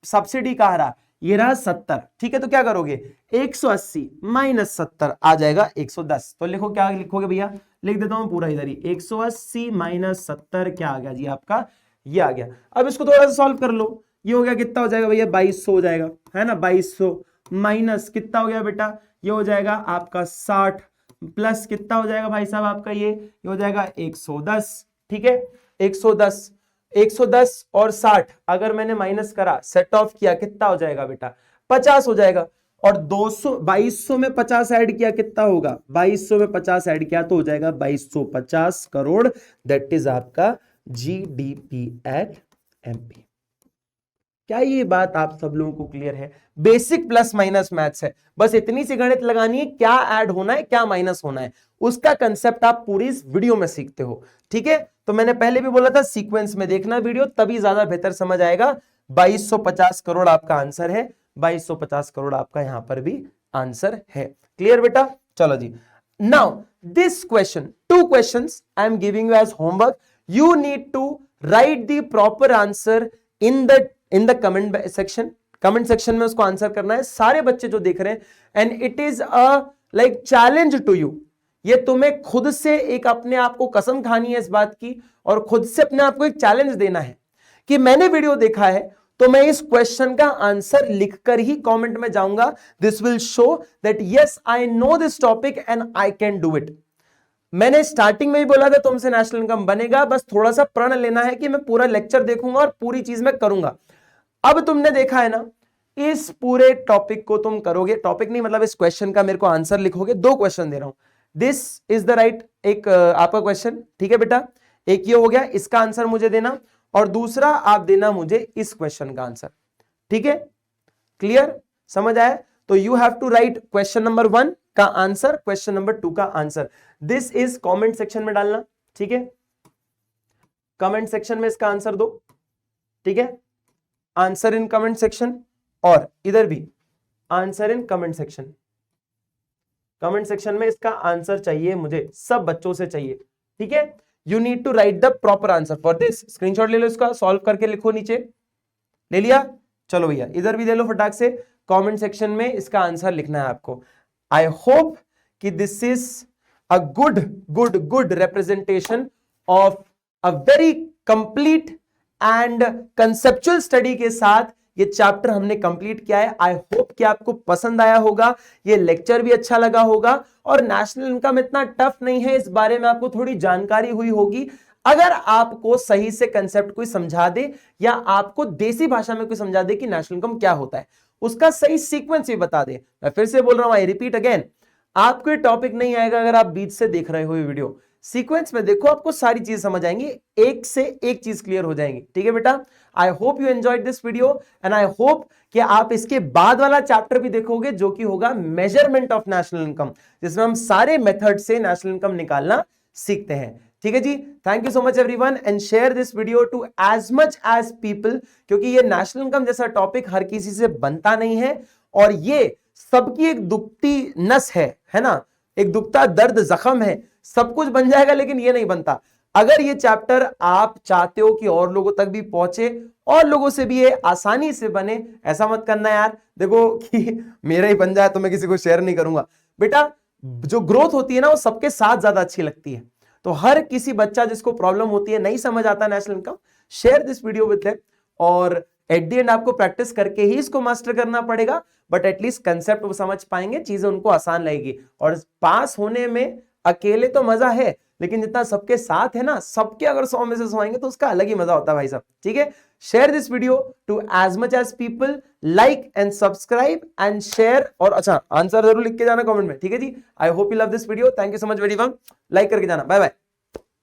सब्सिडी का रहा ये रहा 70, ठीक है। तो क्या करोगे, 180 माइनस 70 आ जाएगा 110। तो लिखो, क्या लिखोगे भैया, लिख देता हूं पूरा इधर ही, 180 माइनस 70 क्या आ गया जी आपका, ये आ गया। अब इसको थोड़ा सा सॉल्व कर लो, ये हो गया कितना हो जाएगा भैया, 2200 हो जाएगा, है ना, 2200 माइनस कितना हो गया बेटा, ये हो जाएगा आपका 60, प्लस कितना हो जाएगा भाई साहब आपका, ये हो जाएगा 110, ठीक है। 110 और 60 अगर मैंने माइनस करा, सेट ऑफ किया, कितना हो जाएगा बेटा, 50 हो जाएगा। और 2200 में 50 ऐड किया कितना होगा, 2200 में 50 ऐड किया तो हो जाएगा 2250 करोड़, दैट इज आपका जीडीपी एट एमपी। क्या ये बात आप सब लोगों को क्लियर है, बेसिक प्लस माइनस मैथ्स है, बस इतनी सी गणित लगानी है, क्या ऐड होना है क्या माइनस होना है, उसका कंसेप्ट आप पूरी इस वीडियो में सीखते हो, ठीक है। तो मैंने पहले भी बोला था सीक्वेंस में देखना वीडियो, तभी ज्यादा बेहतर समझ आएगा। 2250 करोड़ आपका आंसर है, 2250 करोड़ आपका यहां पर भी आंसर है। क्लियर बेटा, चलो जी। Now this question, 2 questions I am giving you as homework, you need to write the proper answer in the comment section में उसको आंसर करना है, सारे बच्चे जो देख रहे हैं। And it is a like challenge to you, ये तुम्हें खुद से एक अपने आप को कसम खानी है इस बात की, और खुद से अपने आप को एक चैलेंज देना है कि मैंने वीडियो देखा है तो मैं इस क्वेश्चन का आंसर लिखकर ही कमेंट में जाऊंगा। This will show that yes I know this topic and I can do it. मैंने स्टार्टिंग में ही बोला था तुमसे नेशनल इनकम बनेगा, बस थोड़ा सा प्रण लेना है कि मैं पूरा लेक्चर देखूंगा और पूरी चीज मैं करूंगा। अब तुमने देखा है ना, इस पूरे टॉपिक को तुम करोगे, टॉपिक नहीं मतलब इस क्वेश्चन का मेरे को आंसर लिखोगे। 2 क्वेश्चन दे रहा हूं, दिस इज द राइट एक आपका क्वेश्चन, ठीक है बेटा, एक ये हो गया, इसका आंसर मुझे देना, और दूसरा आप देना मुझे इस क्वेश्चन का आंसर, ठीक है। क्लियर, समझ आया। तो you have to write question number 1 का आंसर, क्वेश्चन नंबर 2 का answer. This is comment section में डालना, ठीक है, कमेंट सेक्शन में इसका आंसर दो, ठीक है, आंसर इन कमेंट सेक्शन, और इधर भी answer in comment section. Comment section में इसका आंसर चाहिए मुझे, सब बच्चों से चाहिए, ठीक है। You need to write the proper answer for this. Screenshot ले लो इसका, सॉल्व करके लिखो नीचे, ले लिया, चलो भैया इधर भी ले लो फटाक से, कमेंट सेक्शन में इसका आंसर लिखना है आपको। आई होप कि this is a good representation of a very complete and conceptual study के साथ ये चैप्टर हमने कंप्लीट किया है। आई होप कि आपको पसंद आया होगा, ये लेक्चर भी अच्छा लगा होगा, और नेशनल इनकम इतना टफ नहीं है, इस बारे में आपको थोड़ी जानकारी हुई होगी। अगर आपको सही से कंसेप्ट कोई समझा दे, या आपको देसी भाषा में कोई समझा दे कि नेशनल इनकम क्या होता है, उसका सही सीक्वेंस भी बता दे। मैं फिर से बोल रहा हूं, आई रिपीट अगेन, आपको ये टॉपिक नहीं आएगा अगर आप बीच से देख रहे हो ये वीडियो। सीक्वेंस में देखो, आपको सारी चीज समझ आएंगी, एक से एक चीज क्लियर हो जाएंगी। ठीक है बेटा, आई hope you enjoyed this video and I hope कि आप इसके बाद वाला चैप्टर भी देखोगे जो कि होगा मेजरमेंट ऑफ नेशनल इनकम, जिसमें हम सारे मेथड से नेशनल इनकम निकालना सीखते हैं। ठीक है जी, thank you so much everyone and share this video to as much as people, क्योंकि ये नेशनल इनकम जैसा टॉपिक हर किसी से बनता नहीं है और ये सबकी एक दुखती नस है ना, एक दुखता दर्द जख्म है। सब कुछ बन जाएगा लेकिन ये नहीं बनता। अगर ये चैप्टर आप चाहते हो कि और लोगों तक भी पहुंचे और लोगों से भी ये आसानी से बने, ऐसा मत करना यार देखो कि मेरा ही बन जाए तो मैं किसी को शेयर नहीं करूंगा। बेटा जो ग्रोथ होती है ना वो सबके साथ ज्यादा अच्छी लगती है। तो हर किसी बच्चा जिसको प्रॉब्लम होती है, नहीं समझ आता national income, share this video with them और एट दी एंड आपको प्रैक्टिस करके ही इसको मास्टर करना पड़ेगा, बट एटलीस्ट कंसेप्ट वो समझ पाएंगे, चीजें उनको आसान लगेगी। और पास होने में अकेले तो मजा है, लेकिन जितना सबके साथ है ना, सबके अगर 100 में से 100 आएंगे तो उसका अलग ही मजा होता है भाई साहब। ठीक है, share this video to as much as people, like and subscribe and share, और अच्छा आंसर जरूर लिख के जाना कमेंट में। ठीक है जी, I hope you love this video, thank you so much very much, like करके जाना, बाय बाय।